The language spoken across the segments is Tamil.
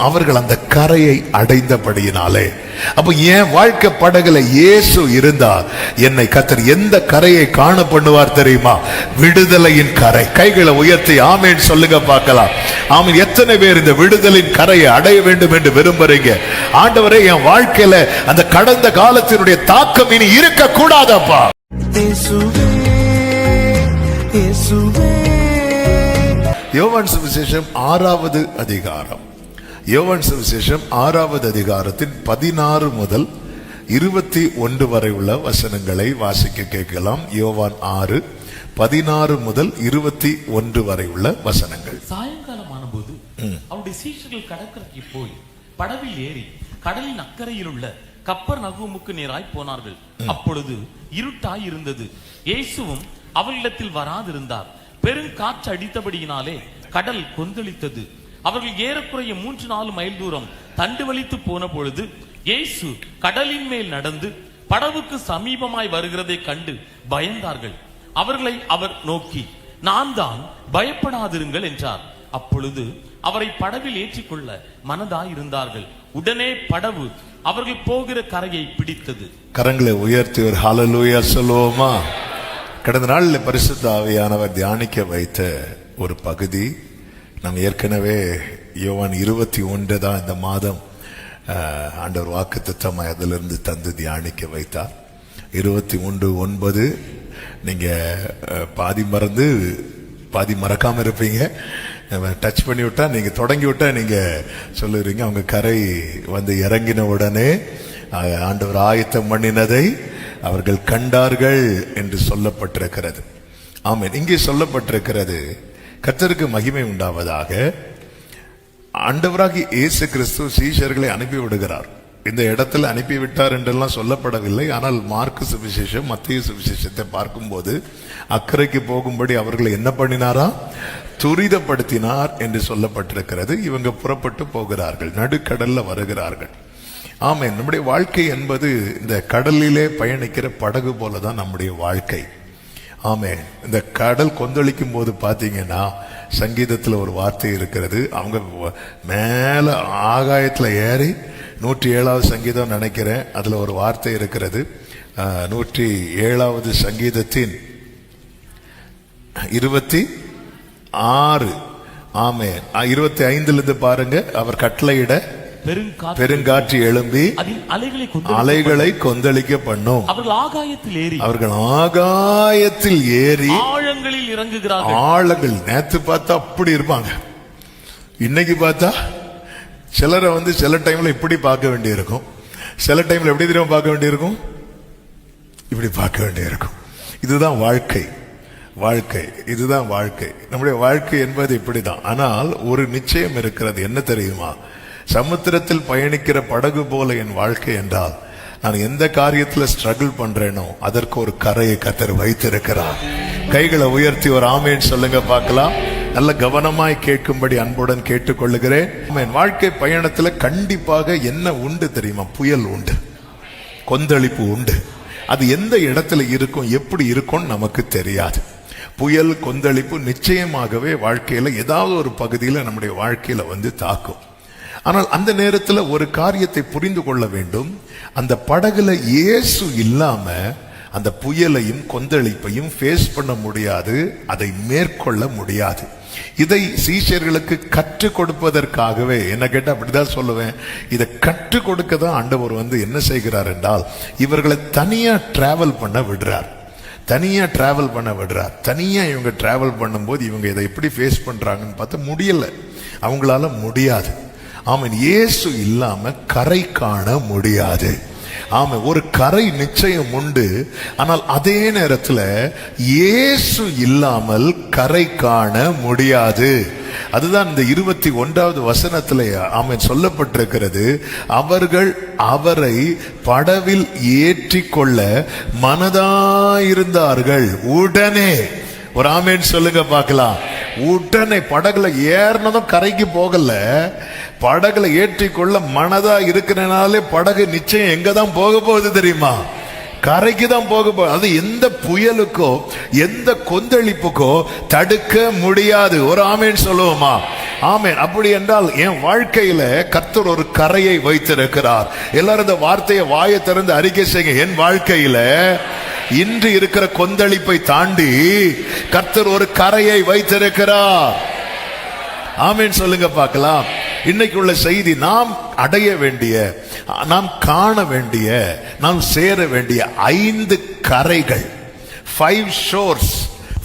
அவர்கள் அந்த கரையை அடைந்தபடியினாலே. அப்ப என் வாழ்க்கை படகுல இயேசு இருந்தா என்னை கர்த்தர் எந்த கரையை காண பண்ணுவார் தெரியுமா? விடுதலையின் கரை. கைகளை உயர்த்தி ஆமேன் சொல்லுங்க பார்க்கலாம். ஆமீன். எத்தனை பேர் இந்த விடுதலின் கரையை அடைய வேண்டும் என்று விரும்புறீங்க? ஆண்டவரே, என் வாழ்க்கையில அந்த கடந்த காலத்தினுடைய தாக்கம் இனி இருக்க கூடாதப்பா. யோவான் சுவிசேஷம் 6வது அதிகாரம். யோவான் சுவிசேஷம் 6வது அதிகாரத்தின் 16 முதல் 21 வரை உள்ள வசனங்களை வாசிக்க கேட்கலாம். யோவான் 6:16 முதல் 21 வரை உள்ள வசனங்கள். சாயங்காலமான போது அவருடைய சீஷர்கள் கடற்கரைக்கு போய் படவில் ஏறி கடலின் அக்கறையில் உள்ள கப்பர்நகூமுக்கு நேராய் போனார்கள். அப்பொழுது இருட்டாய் இருந்தது. இயேசுவும் அவர்களிடத்தில் வராதிருந்தார். பெருங்காற்று அடித்தபடியினாலே கடல் கொந்தளித்தது. அவர்கள் ஏறக்குறைய 3-4 மைல் தூரம் தண்டு வலித்து போன பொழுது இயேசு கடலின் மேல் நடந்து படவுக்கு சமீபமாய் வருகிறதை கண்டு பயந்தார்கள். அவர்களை அவர் நோக்கி, நான் தான், பயப்படாதிருங்கள் என்றார். அப்பொழுது அவரை படவில் ஏற்றிக்கொள்ள மனதாயிருந்தார்கள். உடனே படவு அவர்கள் போகிற கரையை பிடித்தது. கரங்களை உயர்த்தி ஒரு ஹல்லேலூயா சொல்லுவோமா? கடந்த நாளில் பரிசுத்த ஆவியானவர் தியானிக்க வைத்த ஒரு பகுதி நாம் ஏற்கனவே யோவான் 21 தான் இந்த மாதம் ஆண்டவர் வாக்குத்தத்தமாய் அதிலிருந்து தந்து தியானிக்க வைத்தார். 21:9 நீங்க பாதி மறந்து பாதி மறக்காம இருப்பீங்க. டச் பண்ணி விட்டா, நீங்க தொடங்கி விட்டா நீங்க சொல்லுறீங்க. அவங்க கரை வந்து இறங்கின உடனே ஆண்டவர் ஆயத்தம் பண்ணினதை அவர்கள் கண்டார்கள் என்று சொல்லப்பட்டிருக்கிறது. ஆமென். இங்கே சொல்லப்பட்டிருக்கிறது, கர்த்தருக்கு மகிமை உண்டாவதாக, ஆண்டவராகிய இயேசு கிறிஸ்து சீஷர்களை அனுப்பி விடுகிறார். இந்த இடத்துல அனுப்பிவிட்டார் என்றெல்லாம் சொல்லப்படவில்லை. ஆனால் மார்க்கு சுவிசேஷம், மத்தேயு சுவிசேஷத்தை பார்க்கும்போது அக்கறைக்கு போகும்படி அவர்களை என்ன பண்ணினாரா? துரிதப்படுத்தினார் என்று சொல்லப்பட்டிருக்கிறது. இவங்க புறப்பட்டு போகிறார்கள், நடுக்கடல்ல வருகிறார்கள். ஆமென். நம்முடைய வாழ்க்கை என்பது இந்த கடலிலே பயணிக்கிற படகு போலதான் நம்முடைய வாழ்க்கை. ஆமென். இந்த கடல் கொந்தளிக்கும் போது பாத்தீங்கன்னா சங்கீதத்துல ஒரு வார்த்தை இருக்கிறது. அவங்க மேல ஆகாயத்துல ஏறி 107வது சங்கீதம் நினைக்கிறேன், அதுல ஒரு வார்த்தை இருக்கிறது. 107வது சங்கீதத்தின் 26. ஆமென். 25 பாருங்க. அவர் கட்டளையிட பெருங்காற்று எழும்பி அலைகளை கொந்தளிக்க பண்ணும். அவர்கள் ஆகாயத்தில் ஏறி ஆழங்களில் இறங்குகிறார்கள். ஆழங்கள் நேத்து பார்த்தா அப்படி இருப்பாங்க, இன்னைக்கு பார்த்தா சிலரை வந்து சில டைம்ல இப்படி பார்க்க வேண்டியிருக்கும், சில டைம்ல எப்படி தெரியும் பார்க்க வேண்டியிருக்கும், இப்படி பார்க்க வேண்டியிருக்கும். இதுதான் வாழ்க்கை. வாழ்க்கை இதுதான் வாழ்க்கை. நம்முடைய வாழ்க்கை என்பது இப்படிதான். ஆனால் ஒரு நிச்சயம் இருக்கிறது. என்ன தெரியுமா? சமுத்திரத்தில் பயணிக்கிற படகு போல என் வாழ்க்கை என்றால், நான் எந்த காரியத்துல ஸ்ட்ரகிள் பண்றேனோ அதற்கு ஒரு கரையை கர்த்தர் வைத்திருக்கிறார். கைகளை உயர்த்தி ஒரு ஆமேன் சொல்லுங்க பார்க்கலாம். நல்ல கவனமாய் கேட்கும்படி அன்புடன் கேட்டுக்கொள்ளுகிறேன். என் வாழ்க்கை பயணத்துல கண்டிப்பாக என்ன உண்டு தெரியுமா? புயல் உண்டு, கொந்தளிப்பு உண்டு. அது எந்த இடத்துல இருக்கும், எப்படி இருக்கும் நமக்கு தெரியாது. புயல் கொந்தளிப்பு நிச்சயமாகவே வாழ்க்கையில ஏதாவது ஒரு பகுதியில நம்முடைய வாழ்க்கையில வந்து தாக்கும். ஆனால் அந்த நேரத்தில் ஒரு காரியத்தை புரிந்து கொள்ள வேண்டும். அந்த படகுல இயேசு இல்லாம அந்த புயலையும் கொந்தளிப்பையும் ஃபேஸ் பண்ண முடியாது, அதை மேற்கொள்ள முடியாது. இதை சீஷர்களுக்கு கற்றுக் கொடுப்பதற்காகவே, என்ன கேட்டா அப்படிதான் சொல்லுவேன், இதை கற்றுக் கொடுக்க தான் ஆண்டவர் வந்து என்ன செய்கிறார் என்றால், இவர்களை தனியா டிராவல் பண்ண விடுறார். தனியா டிராவல் பண்ண விடுறார். தனியா இவங்க டிராவல் பண்ணும்போது இவங்க இதை எப்படி ஃபேஸ் பண்றாங்கன்னு பார்த்தா முடியல, அவங்களால முடியாது. ஆமென். இயேசு இல்லாம கரை காண முடியாது. ஆமென். ஒரு கரை நிச்சயம் உண்டு, ஆனால் அதே நேரத்தில் இயேசு இல்லாமல் கரை காண முடியாது. அதுதான் இந்த 21வது வசனத்திலே ஆமென் சொல்லப்பட்டிருக்கிறது. அவர்கள் அவரை படவில் ஏற்றிக்கொள்ள மனதாயிருந்தார்கள். உடனே ஒரு ஆமேன் சொல்லுங்க பார்க்கலாம். உடனே படகுல ஏறினதும் கரைக்கு போகல, படகுல ஏற்றிக்கொள்ள மனதா இருக்கிறனாலே படகு நிச்சயம் எங்கதான் போக போகுது தெரியுமா? கரைக்கு தான் போக. அது எந்த புயலுக்கோ எந்த கொந்தளிப்புக்கோ தடுக்க முடியாது. ஒரு ஆமேன் சொல்லுவோமா? ஆமேன். அப்படி என்றால் என் வாழ்க்கையில கர்த்தர் ஒரு கரையை வைத்திருக்கிறார். எல்லாரும் இந்த வார்த்தையை வாயை திறந்து அறிக்கை செய்யுங்க. என் வாழ்க்கையில இன்று இருக்கிற கொந்தளிப்பை தாண்டி கர்த்தர் ஒரு கரையை வைத்திருக்கிறார். ஆமேன் சொல்லுங்க பார்க்கலாம். இன்னைக்கு உள்ள செய்தி, நாம் அடைய வேண்டிய, நாம் காண வேண்டிய, நாம் சேர வேண்டிய 5 கரைகள், 5 ஷோர்ஸ்,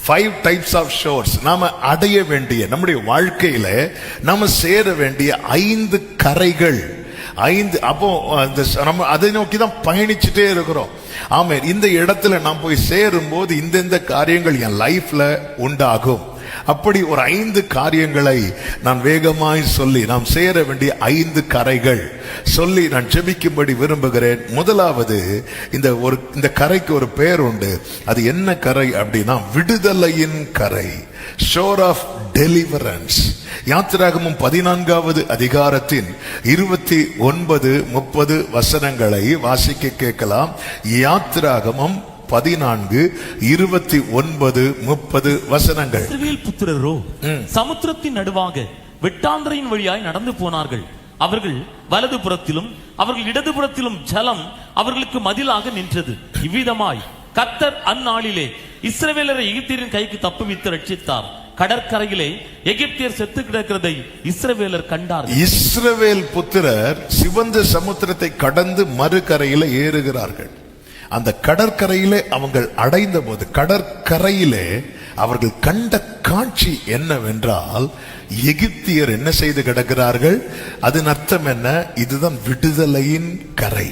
5 டைப்ஸ் ஆஃப் ஷோர்ஸ். நாம அடைய வேண்டிய, நம்முடைய வாழ்க்கையில நாம சேர வேண்டிய 5 கரைகள். 5. அப்போ நம்ம அதை நோக்கி தான் பயணிச்சுட்டே இருக்கிறோம். ஆமென். இந்த இடத்துல நாம் போய் சேரும் போது இந்த காரியங்கள் என் லைஃப்ல உண்டாகும். அப்படி ஒரு 5 காரியங்களை நான் வேகமாய் சொல்லி, நாம் சேர வேண்டிய 5 கரைகள் சொல்லி நான் ஜெபிக்கும்படி விரும்புகிறேன். முதலாவது, இந்த கரைக்கு ஒரு பெயர் உண்டு. அது என்ன கரை அப்படின்னா, விடுதலையின் கரை, ஷோர் ஆஃப் டெலிவரன்ஸ். யாத்திராகமம் 14வது அதிகாரத்தின் 29, 30 வசனங்களை வாசிக்க கேட்கலாம். யாத்திராகமம் 14, 29, 30 வசனங்கள். இஸ்ரவேல் புத்திரரோ சமுத்திரத்தின் நடுவாக வெட்டாந்தரையின் வழியாய் நடந்து போனார்கள். அவர்கள் வலது புறத்திலும் அவர்கள் இடது புறத்திலும் ஜலம் அவர்களுக்கு மதிலாக நின்றது. இவ்விதமாய் கர்த்தர் அந்நாளிலே இஸ்ரவேலரை எகிப்தியரின் கைக்கு தப்புவித்து ரட்சித்தார். கடற்கரையிலே எகிப்தியர் செத்து கிடக்கிறதை இஸ்ரவேலர் கண்டார். இஸ்ரவேல் புத்திரர் சிவந்த சமுத்திரத்தை கடந்து மறுகரையில ஏறுகிறார்கள். அந்த கடற்கரையிலே அவர்கள் அடைந்த போது, கடற்கரையிலே அவர்கள் கண்ட காட்சி என்னவென்றால், எகிப்தியர் என்ன செய்து கிடக்கிறார்கள். அதன் அர்த்தம் என்ன? இதுதான் விடுதலையின் கரை.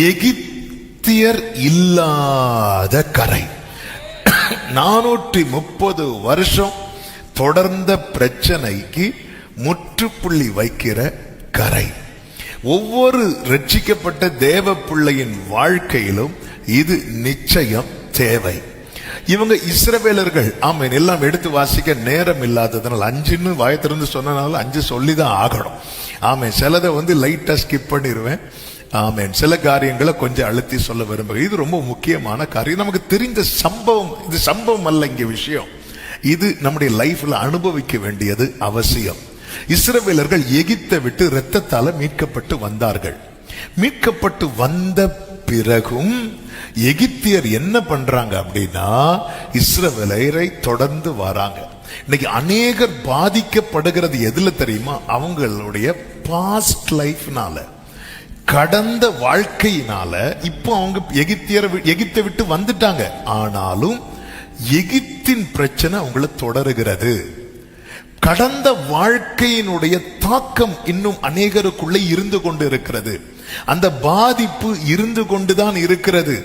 எகிப்தியர் இல்லாத கரை. 430 வருஷம் தொடர்ந்த பிரச்சனைக்கு முற்றுப்புள்ளி வைக்கிற கரை. ஒவ்வொரு ரட்சிக்கப்பட்ட தேவ பிள்ளையின் வாழ்க்கையிலும் இது நிச்சயம் தேவை. இவங்க இஸ்ரவேலர்கள். ஆமென். எல்லாம் எடுத்து வாசிக்க நேரம் இல்லாததுனால 5ன்னு வாயத்திலிருந்து சொன்னனால 5 சொல்லிதான் ஆகணும். ஆமென். சிலதை லைட்டா ஸ்கிப் பண்ணிடுவேன். ஆமென். சில காரியங்களை கொஞ்சம் அழுத்தி சொல்ல விரும்புகிறேன். இது ரொம்ப முக்கியமான காரியம். நமக்கு தெரிந்த சம்பவம். இது சம்பவம் அல்ல இங்க விஷயம். இது நம்முடைய லைஃப்ல அனுபவிக்க வேண்டியது அவசியம். இஸ்ரவேலர்கள் எகிப்தை விட்டு இரத்தத்தால மீட்கப்பட்டு வந்தார்கள். மீட்கப்பட்டு வந்த பிறகும் எகிப்தியர் என்ன பண்றாங்க அப்படின்னா, இஸ்ரவேலரை தொடர்ந்து வராங்க. இன்னைக்கு அநேகர் பாதிக்கப்படுகிறது எதுல தெரியுமா? அவங்களுடைய பாஸ்ட் லைஃப்னால, கடந்த வாழ்க்கையினால. இப்போ அவங்க எகிப்தை விட்டு வந்துட்டாங்க. ஆனாலும் எகிப்தின் பிரச்சனை அவங்களை தொடருகிறது. கடந்த வாழ்க்கையினுடைய தாக்கம் இன்னும் அநேகருக்குள்ளே இருந்து கொண்டு இருக்கிறது. அந்த பாதிப்பு இருந்து கொண்டுதான் இருக்கிறது.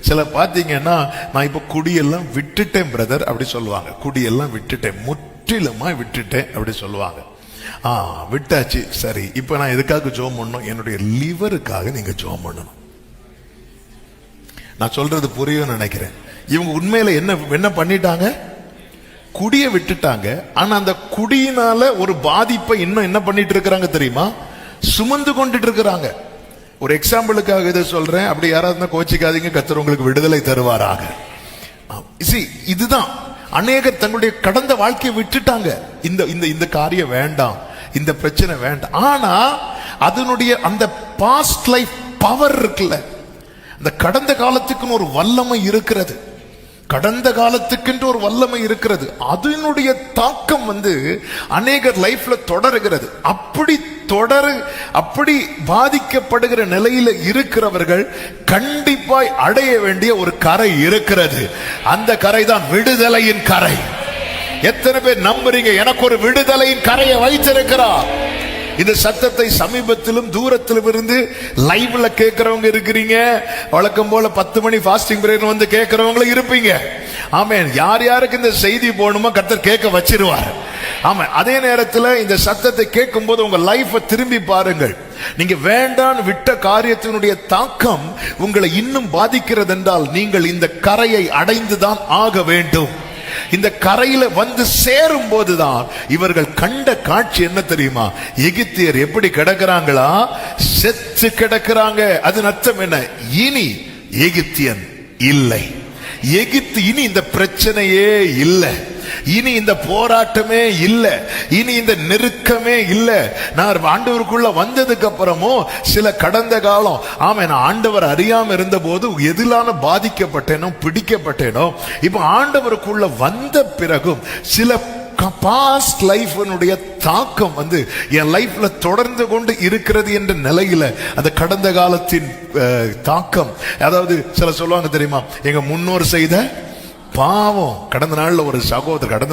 சில பாத்தீங்கன்னா, நான் இப்ப குடியெல்லாம் விட்டுட்டேன் பிரதர் அப்படி சொல்லுவாங்க. குடியெல்லாம் விட்டுட்டேன், முற்றிலுமா விட்டுட்டேன் அப்படி சொல்லுவாங்க. விட்டாச்சு, சரி. இப்ப நான் எதுக்காக ஜெபம் பண்ணணும்? என்னுடைய லிவருக்காக நீங்க ஜெபம் பண்ணணும். நான் சொல்றது புரியும் நினைக்கிறேன். இவங்க உண்மையில என்ன பண்ணிட்டாங்க? குடிய விட்டுட்டாங்க. ஆனா அந்த குடியினால ஒரு பாதிப்பை இன்னும் என்ன பண்ணிட்டு இருக்கிறாங்க தெரியுமா? சுமந்து கொண்டுட்டு இருக்கிறாங்க. ஒரு எக்ஸாம்பிளுக்காக இதை சொல்றேன். அப்படி யாராவது கோச்சிக்காதீங்க, கர்த்தர் உங்களுக்கு விடுதலை தருவாராக. இதுதான் அநேகர் தங்களுடைய கடந்த வாழ்க்கையை விட்டுட்டாங்க. இந்த காரியம் வேண்டாம், இந்த பிரச்சனை வேண்டாம். ஆனா அதனுடைய அந்த பாஸ்ட் லைஃப் பவர் இருக்குல்ல, அந்த கடந்த காலத்துக்குன்னு ஒரு வல்லமை இருக்கிறது. கடந்த காலத்துக்கென்று ஒரு வல்லமை இருக்கிறது. அதனுடைய தாக்கம் அநேகர் லைஃப்ல தொடருகிறது. அப்படி பாதிக்கப்படுகிற நிலையில இருக்கிறவர்கள் கண்டிப்பாய் அடைய வேண்டிய ஒரு கரை இருக்கிறது. அந்த கரை தான் விடுதலையின் கரை. எத்தனை பேர் நம்புறீங்க? எனக்கு ஒரு விடுதலையின் கரையை வைத்திருக்கிறார். இந்த சத்தத்தை சமீபத்திலும் தூரத்திலும் இருந்து லைவ்ல கேட்கிறவங்க இருக்கிறீங்க. வழக்கம் போல 10 மணி ஃபாஸ்டிங் பிரேயர் கேட்கிறவங்களும் இருப்பீங்க. ஆமென். யார் யாருக்கு இந்த செய்தி போகணுமோ கர்த்தர் கேட்க வச்சிருவார். ஆமா. அதே நேரத்தில் இந்த சத்தத்தை கேட்கும் போது உங்க லைஃபை திரும்பி பாருங்கள். நீங்க வேண்டாம் விட்ட காரியத்தினுடைய தாக்கம் உங்களை இன்னும் பாதிக்கிறது என்றால், நீங்கள் இந்த கரையை அடைந்துதான் ஆக வேண்டும். இந்த கரையில சேரும் போதுதான் இவர்கள் கண்ட காட்சி என்ன தெரியுமா? எகிப்தியர் எப்படி கிடக்கிறாங்களா? செத்து கிடக்கிறாங்க. அது அர்த்தம் என்ன? இனி எகிப்தியன் இல்லை. எகிப்து இனி இந்த பிரச்சனையே இல்லை, இனி இந்த போராட்டமே இல்லை, இனி இந்த நெருக்கமே இல்லை. நான் ஆண்டவருக்குள்ள வந்ததுக்கு அப்புறமும் சில கடந்த காலம் நான் ஆண்டவர் அறியாம இருந்த போது எதிலான பாதிக்கப்பட்டேனோ பிடிக்கப்பட்டேனோ, இப்ப ஆண்டவருக்குள்ள வந்த பிறகும் சில பாஸ்ட் லைஃப்னுடைய தாக்கம் என் லைஃப்ல தொடர்ந்து கொண்டு இருக்கிறது என்ற நிலையில அந்த கடந்த காலத்தின் தாக்கம். அதாவது சில சொல்லுவாங்க தெரியுமா, எங்க முன்னோர் செய்த பாவம். கடந்த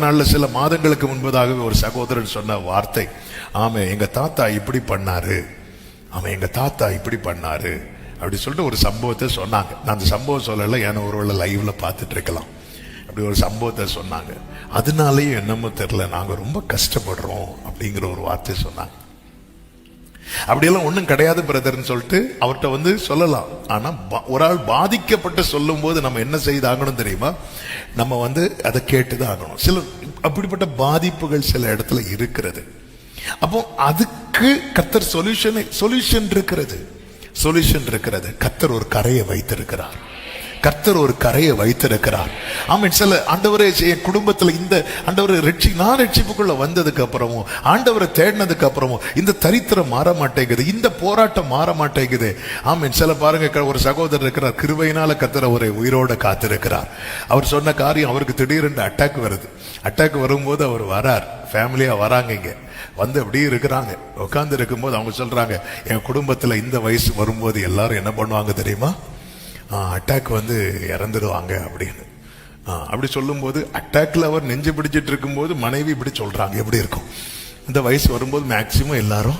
நாள்ல சில மாதங்களுக்கு முன்பதாகவே ஒரு சகோதரர் சொன்ன வார்த்தை, எங்க தாத்தா இப்படி பண்ணாரு, எங்க தாத்தா இப்படி பண்ணாரு அப்படி சொல்லிட்டு ஒரு சம்பவத்தை சொன்னாங்க. நான் அந்த சம்பவம் சொல்லல, ஏன்னா ஒருவேளை லைவ்ல பார்த்துட்டு இருக்கலாம். அப்படி ஒரு சம்பவத்தை சொன்னாங்க. அதனாலேயும் என்னமோ தெரியல, நாங்க ரொம்ப கஷ்டப்படுறோம் அப்படிங்கிற ஒரு வார்த்தை சொன்னாங்க. அப்படியெல்லாம் ஒண்ணும் கிடையாது பிரதர்ன்னு சொல்லிட்டு அவர்கிட்ட சொல்லலாம். ஆனா ஒரு ஆள் பாதிக்கப்பட்டு சொல்லும் போது நம்ம என்ன செய்தாகணும் தெரியுமா, நம்ம அதை கேட்டுதான் ஆகணும். சில அப்படிப்பட்ட பாதிப்புகள் சில இடத்துல இருக்கிறது. அப்போ அதுக்கு கர்த்தர் சொல்யூஷன் இருக்கிறது. கர்த்தர் ஒரு கரையை வைத்திருக்கிறார். சில ஆண்டவரே என் குடும்பத்துல இந்த ஆண்டவரை நான் ரட்சிப்புக்குள்ள வந்ததுக்கு அப்புறமும் ஆண்டவரை தேடினதுக்கு அப்புறமும் இந்த தரித்திரம் மாற மாட்டேங்குது, இந்த போராட்டம் மாற மாட்டேங்குது. சில பாருங்க, ஒரு சகோதரர் இருக்கிறார், கிருபையினால கர்த்தர் அவரை உயிரோட காத்திருக்கிறார். அவர் சொன்ன காரியம், அவருக்கு திடீரென்று அட்டாக் வருது. அட்டாக் வரும்போது அவர் வரார், ஃபேமிலியா வராங்க, இங்க அப்படியே இருக்கிறாங்க. உட்கார்ந்து இருக்கும்போது அவங்க சொல்றாங்க, என் குடும்பத்துல இந்த வயசு வரும்போது எல்லாரும் என்ன பண்ணுவாங்க தெரியுமா, அட்டாக் இறந்துடுவாங்க அப்படின்னு. அப்படி சொல்லும் போது அட்டாக்ல அவர் நெஞ்சு பிடிச்சிட்டு இருக்கும் போது மனைவி இப்படி சொல்றாங்க, எப்படி இருக்கும் இந்த வயசு வரும்போது மேக்சிமம் எல்லாரும்.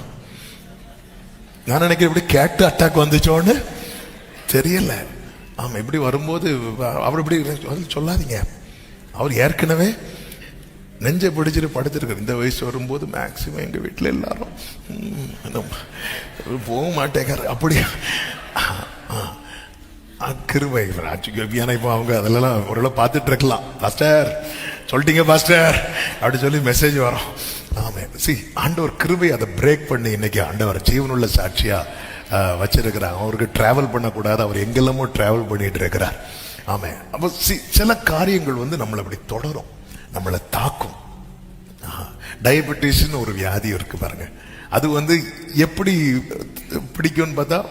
நான் நினைக்கிறேன் இப்படி கேட்டு அட்டாக் வந்துச்சோன்னு தெரியல. இப்படி வரும்போது அவர் இப்படி சொல்லாதீங்க, அவர் ஏற்கனவே நெஞ்சை பிடிச்சிட்டு படுத்திருக்காரு. இந்த வயசு வரும்போது மேக்சிமம் எங்க வீட்டுல எல்லாரும் போக மாட்டேங்காரு. அப்படி கிருபை. இப்போ அவங்க அதெல்லாம் ஒரு பார்த்துட்டு இருக்கலாம், பாஸ்டர் சொல்லிட்டீங்க பாஸ்டர் அப்படி சொல்லி மெசேஜ் வரும். ஆண்டவர் கிருபை அதை பிரேக் பண்ணி இன்னைக்கு ஆண்டவர் ஜீவனுள்ள சாட்சியா வச்சிருக்கிறாங்க. அவருக்கு டிராவல் பண்ணக்கூடாது, அவர் எங்கெல்லாமோ டிராவல் பண்ணிட்டு இருக்கிறார். அப்போ சில காரியங்கள் நம்மளை அப்படி தொடரும், நம்மளை தாக்கும். டயபெட்டிஸ் ஒரு வியாதி இருக்கு பாருங்க, அது எப்படி பிடிக்கும்னு பார்த்தா,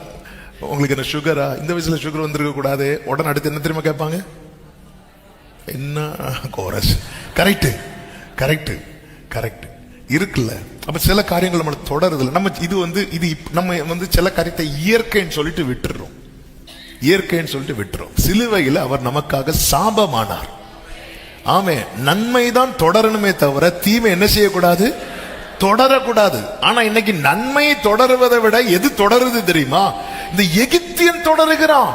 உங்களுக்கு என்ன சுகரா, இந்த வயசுல சுகர் வந்திருக்க கூடாது, உடனே அடுத்து என்ன தெரியுமா கேட்பாங்க, என்ன கோரஸ். கரெக்ட் இருக்குல்ல. அப்ப சில காரியங்கள் நம்மளை தொடருதுல. நம்ம இது நம்ம சில காரியத்தை இயற்கைன்னு சொல்லிட்டு விட்டுறோம். சிலுவையில் அவர் நமக்காக சாபமானார். நன்மைதான் தொடரணுமே தவிர தீமை என்ன செய்யக்கூடாது, தொடரக்கூடாது. ஆனா இன்னைக்கு நன்மை தொடருவதை விட எது தொடருது தெரியுமா, இந்த எகிப்தியன் தொடருகிறான்.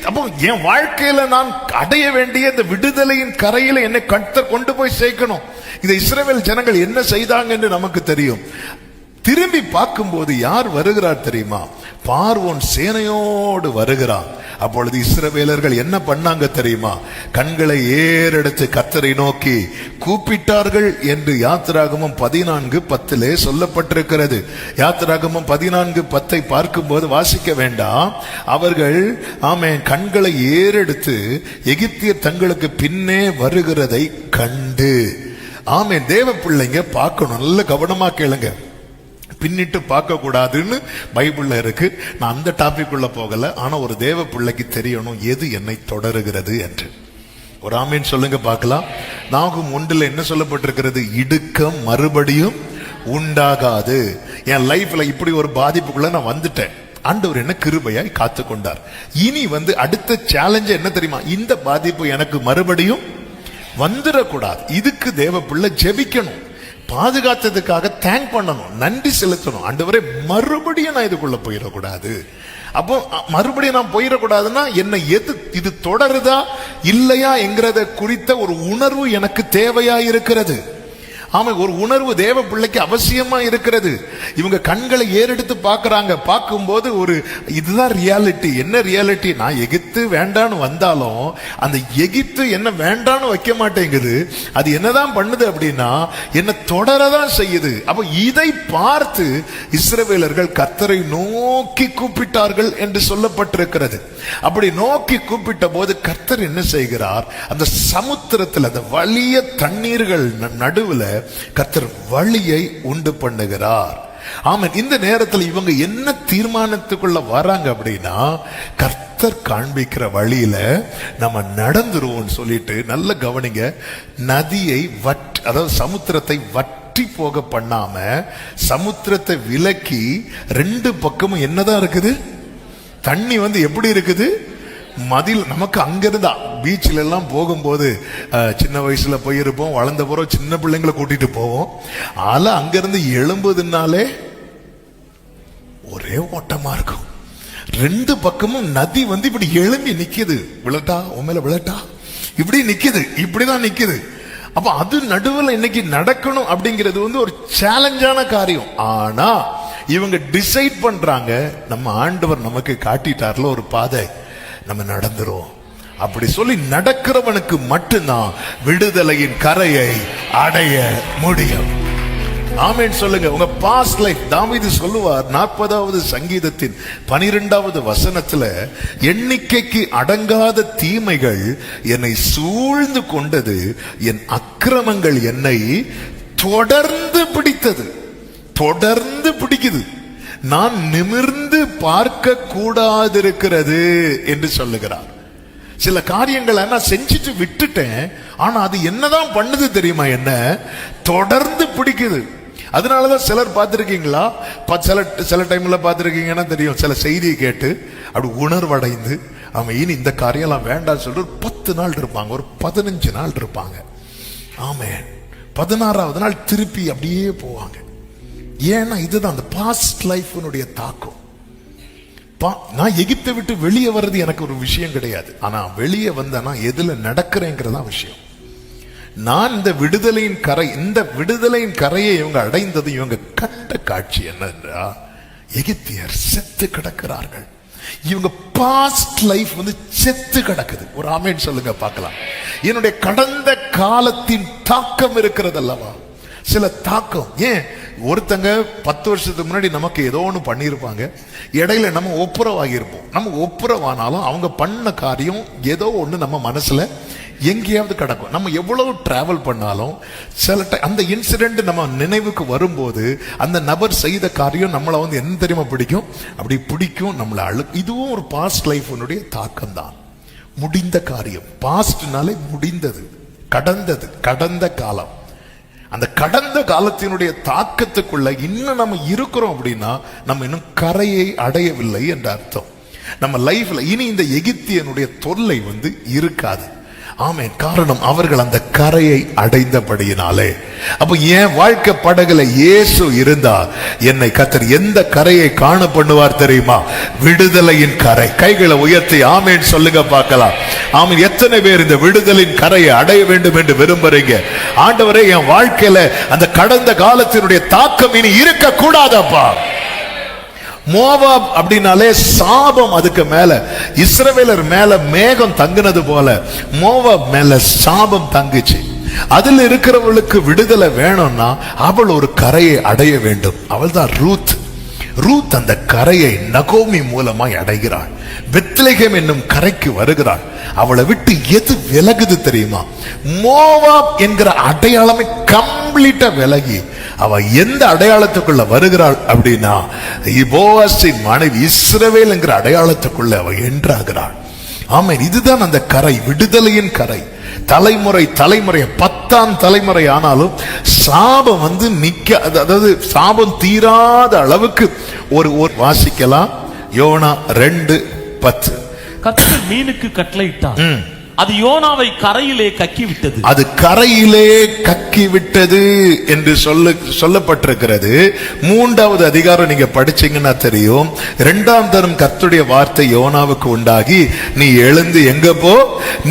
அப்போ என் வாழ்க்கையில நான் அடைய வேண்டிய இந்த விடுதலையின் கரையில என்னை கர்த்தர் கொண்டு போய் சேர்க்கணும். இந்த இஸ்ரவேல் ஜனங்கள் என்ன செய்தாங்க என்று நமக்கு தெரியும். திரும்பி பார்க்கும்போது யார் வருகிறார் தெரியுமா, பார்வோன் சேனையோடு வருகிறான். அப்பொழுது இஸ்ரவேலர்கள் என்ன பண்ணாங்க தெரியுமா, கண்களை ஏறெடுத்து கர்த்தரை நோக்கி கூப்பிட்டார்கள் என்று யாத்திராகமம் 14:10 சொல்லப்பட்டிருக்கிறது. யாத்திராகமம் 14:10 பார்க்கும்போது வாசிக்க வேண்டாம், அவர்கள் கண்களை ஏறெடுத்து எகிப்தியர் தங்களுக்கு பின்னே வருகிறதை கண்டு. தேவ பிள்ளைங்க பார்க்கணும், நல்ல கவனமா கேளுங்க. பின்னிட்டு பார்க்க கூடாதுன்னு பைபிள்ல இருக்கு. நான் அந்த டாபிக் உள்ள போகல. ஆனா ஒரு தேவ பிள்ளைக்கு தெரியணும் எது என்னை தொடருகிறது என்று. ஒரு ஆமீன் சொல்லுங்க பார்க்கலாம். நாகும் 1 என்ன சொல்லப்பட்டிருக்கிறது, இடுக்கம் மறுபடியும் உண்டாகாது. என் லைஃப்ல இப்படி ஒரு பாதிப்புக்குள்ள நான் வந்துட்டேன், ஆண்டவர் என்ன கிருபையாய் காத்து கொண்டார். இனி அடுத்த சேலஞ்ச் என்ன தெரியுமா, இந்த பாதிப்பு எனக்கு மறுபடியும் வந்துடக்கூடாது. இதுக்கு தேவ பிள்ளை ஜெபிக்கணும், பாதுகாத்ததுக்காக தேங்க் பண்ணணும், நன்றி செலுத்தணும். ஆண்டவரே மறுபடியும் நான் இதுக்குள்ள போயிடக்கூடாது. அப்போ மறுபடியும் நான் போயிடக்கூடாதுன்னா என்ன இது தொடருதா இல்லையா என்கிறத குறித்த ஒரு உணர்வு எனக்கு தேவையா இருக்கிறது. ஆமா, ஒரு உணர்வு தேவ பிள்ளைக்கு அவசியமா இருக்கிறது. இவங்க கண்களை ஏறெடுத்து பார்க்கறாங்க. பார்க்கும்போது ஒரு இதுதான் ரியாலிட்டி. என்ன ரியாலிட்டி? நான் எகிப்து வேண்டான்னு வந்தாலும் அந்த எகிப்து என்ன வேண்டான்னு வைக்க மாட்டேங்குது. அது என்னதான் பண்ணுது அப்படின்னா என்ன தொடரதான் செய்யுது. அப்ப இதை பார்த்து இஸ்ரவேலர்கள் கர்த்தரை நோக்கி கூப்பிட்டார்கள் என்று சொல்லப்பட்டிருக்கிறது. அப்படி நோக்கி கூப்பிட்ட போது கர்த்தர் என்ன செய்கிறார்? அந்த சமுத்திரத்தில் அந்த வலிய தண்ணீர்கள் நடுவுல கர்த்தர் வழியை உண்டு பண்ணுகிறார். ஆமென். இந்த நேரத்தில் இவங்க என்ன தீர்மானத்துக்குள்ள வராங்க அப்படின்னா, கர்த்தர் காண்பிக்கிற வழியில நம்ம நடந்துருவோம் சொல்லிட்டு, நல்ல கவனிங்க, நதியை அதாவது சமுத்திரத்தை வற்றி போக பண்ணாம சமுத்திரத்தை விலக்கி ரெண்டு பக்கமும் என்னதான் இருக்குது? தண்ணி எப்படி இருக்குது? மதில். நமக்கு அங்கிருந்தா பீச்சில் எல்லாம் போகும்போது சின்ன வயசுல போயிருப்போம், வளர்ந்த பிறகு சின்ன பிள்ளைங்களை கூட்டிட்டு போவோம். ஆனா அங்கிருந்து எழும்புதுனாலே ஒரே ஓட்டமா இருக்கும். ரெண்டு பக்கமும் நதி இப்படி எழும்பி நிக்குது. விழட்டா உண்மையில விழட்டா இப்படி நிக்குது, இப்படிதான் நிக்குது. அப்ப அது நடுவில் இன்னைக்கு நடக்கணும் அப்படிங்கிறது ஒரு சேலஞ்சான காரியம். ஆனா இவங்க டிசைட் பண்றாங்க, நம்ம ஆண்டவர் நமக்கு காட்டிட்டார்ல ஒரு பாதை, நம்ம நடந்துரும். அப்படி சொல்லி நடக்கிறவனுக்கு மட்டும்தான் விடுதலையின் கரையை அடைய முடியும். ஆமென் சொல்லுங்க. உங்க பாஸ்ட் லைஃப். தாவீது சொல்லுவார் 40வது சங்கீதத்தின் 12வது வசனத்துல, எண்ணிக்கைக்கு அடங்காத தீமைகள் என்னை சூழ்ந்து கொண்டது, என் அக்கிரமங்கள் என்னை தொடர்ந்து பிடித்தது. தொடர்ந்து பிடிக்குது. நான் நிமிர்ந்து பார்க்க கூடாதிருக்கிறது என்று சொல்லுகிறார். சில காரியங்களை நான் செஞ்சுட்டு விட்டுட்டேன், ஆனா அது என்னதான் பண்ணுது தெரியுமா? என்ன தொடர்ந்து பிடிக்குது. அதனாலதான் சிலர் பார்த்திருக்கீங்களா? சில டைம்ல பார்த்திருக்கீங்கன்னா தெரியும், சில செய்தியை கேட்டு அப்படி உணர்வடைந்து அவன் இனி இந்த காரியம்லாம் வேண்டாம் சொல்ற 10 நாள் இருப்பாங்க, ஒரு 15 நாள் இருப்பாங்க. ஆமென். 16வது நாள் திருப்பி அப்படியே போவாங்க. ஏன்னா இதுதான் அந்த பாஸ்ட் லைஃப்னுடைய தாக்கம். நான் எகிப்தை விட்டு வெளியே வர்றது எனக்கு ஒரு விஷயம் கிடையாது. ஆனா வெளியே வந்தனா எதுல நடக்கிறேங்கிறதா விஷயம். நான் இந்த விடுதலையின் கரையை இவங்க அடைந்தது, இவங்க கண்ட காட்சி என்னன்றா, எகிப்தியர் செத்து கிடக்கிறார்கள். இவங்க பாஸ்ட் லைஃப் செத்து கிடக்குது. ஒரு ஆமென் சொல்லுங்க பார்க்கலாம். என்னுடைய கடந்த காலத்தின் தாக்கம் இருக்கிறது அல்லவா? சில தாக்கம். ஏன் ஒருத்தங்க 10 வருஷத்துக்கு முன்னாடி நமக்கு ஏதோ ஒன்று பண்ணியிருப்பாங்க, இடையில நம்ம ஒப்புரவாகி இருப்போம். நம்ம ஒப்புரவானாலும் அவங்க பண்ண காரியம் ஏதோ ஒன்று நம்ம மனசுல எங்கேயாவது கிடக்கும். நம்ம எவ்வளவு டிராவல் பண்ணாலும் சில அந்த இன்சிடென்ட் நம்ம நினைவுக்கு வரும்போது அந்த நபர் செய்த காரியம் நம்மளை என்ன தெரியுமா பிடிக்கும்? அப்படி பிடிக்கும், நம்மளை இதுவும் ஒரு பாஸ்ட் லைஃப்னுடைய தாக்கம் தான். முடிந்த காரியம். பாஸ்ட்னாலே முடிந்தது, கடந்தது, கடந்த காலம். அந்த கடந்த காலத்தினுடைய தாக்கத்துக்குள்ள இன்னும் நம்ம இருக்கிறோம் அப்படின்னா நம்ம இன்னும் கரையை அடையவில்லை என்ற அர்த்தம். நம்ம லைஃப்ல இனி இந்த எகிப்தியனுடைய தொல்லை இருக்காது. ஆமென். காரணம், அவர்கள் அந்த கரையை அடைந்தபடியினாலே. அப்ப என் வாழ்க்கை படகுல இயேசு இருந்தா என்னை கர்த்தர் எந்த கரையை காண பண்ணுவார் தெரியுமா? விடுதலையின் கரை. கைகளை உயர்த்தி ஆமென் சொல்லுங்க பார்க்கலாம். ஆமென். எத்தனை பேர் இந்த விடுதலையின் கரையை அடைய வேண்டும் என்று விரும்புறீங்க? ஆண்டவரே, என் வாழ்க்கையில அந்த கடந்த காலத்தினுடைய தாக்கம் இனி இருக்க கூடாதப்பா. மோவாப் அப்படின்னாலே சாபம். அதுக்கு மேல இஸ்ரவேலர் மேல மேகம் தங்கினது போல மோவாப் மேல சாபம் தங்குச்சு. அதுல இருக்கிறவளுக்கு விடுதலை வேணும்னா அவள் ஒரு கரையை அடைய வேண்டும். அவள் தான் ரூத். ரூத் அந்த கரையை நகோமி மூலமாய் அடைகிறாள். பெத்லெகேம் என்னும் கரைக்கு வருகிறாள். அவளை விட்டு எது விலகுது தெரியுமா? மோவாப் என்கிற அடையாளமே கம்ப்ளீட்டா விலகி அவ எந்த அடையாளத்துக்குள்ள வருகிறாள் அப்படின்னா, போவாசின் மனைவி இஸ்ரவேல் என்கிற அடையாளத்துக்குள்ள அவ என்றாகிறாள். ஆமென். இதுதான் அந்த கரை, விடுதலையின் கரை. தலைமுறை 10ஆம் தலைமுறை ஆனாலும் சாபம் நிக்க, அதாவது சாபம் தீராத அளவுக்கு ஒரு வாசிக்கலாம். யோனா 2:10. கர்த்தர் மீனுக்கு கட்டளையிட்டார், அது யோனாவை கரையிலே கக்கி விட்டது. அது கரையிலே கக்கி விட்டது என்று சொல்லப்பட்டிருக்கிறது. 3வது அதிகாரம் நீங்க படிச்சீங்கன்னா தெரியும். 2ஆம் தரம் கர்த்தருடைய வார்த்தை யோனாவுக்கு உண்டாகி, நீ எழுந்து எங்க போ?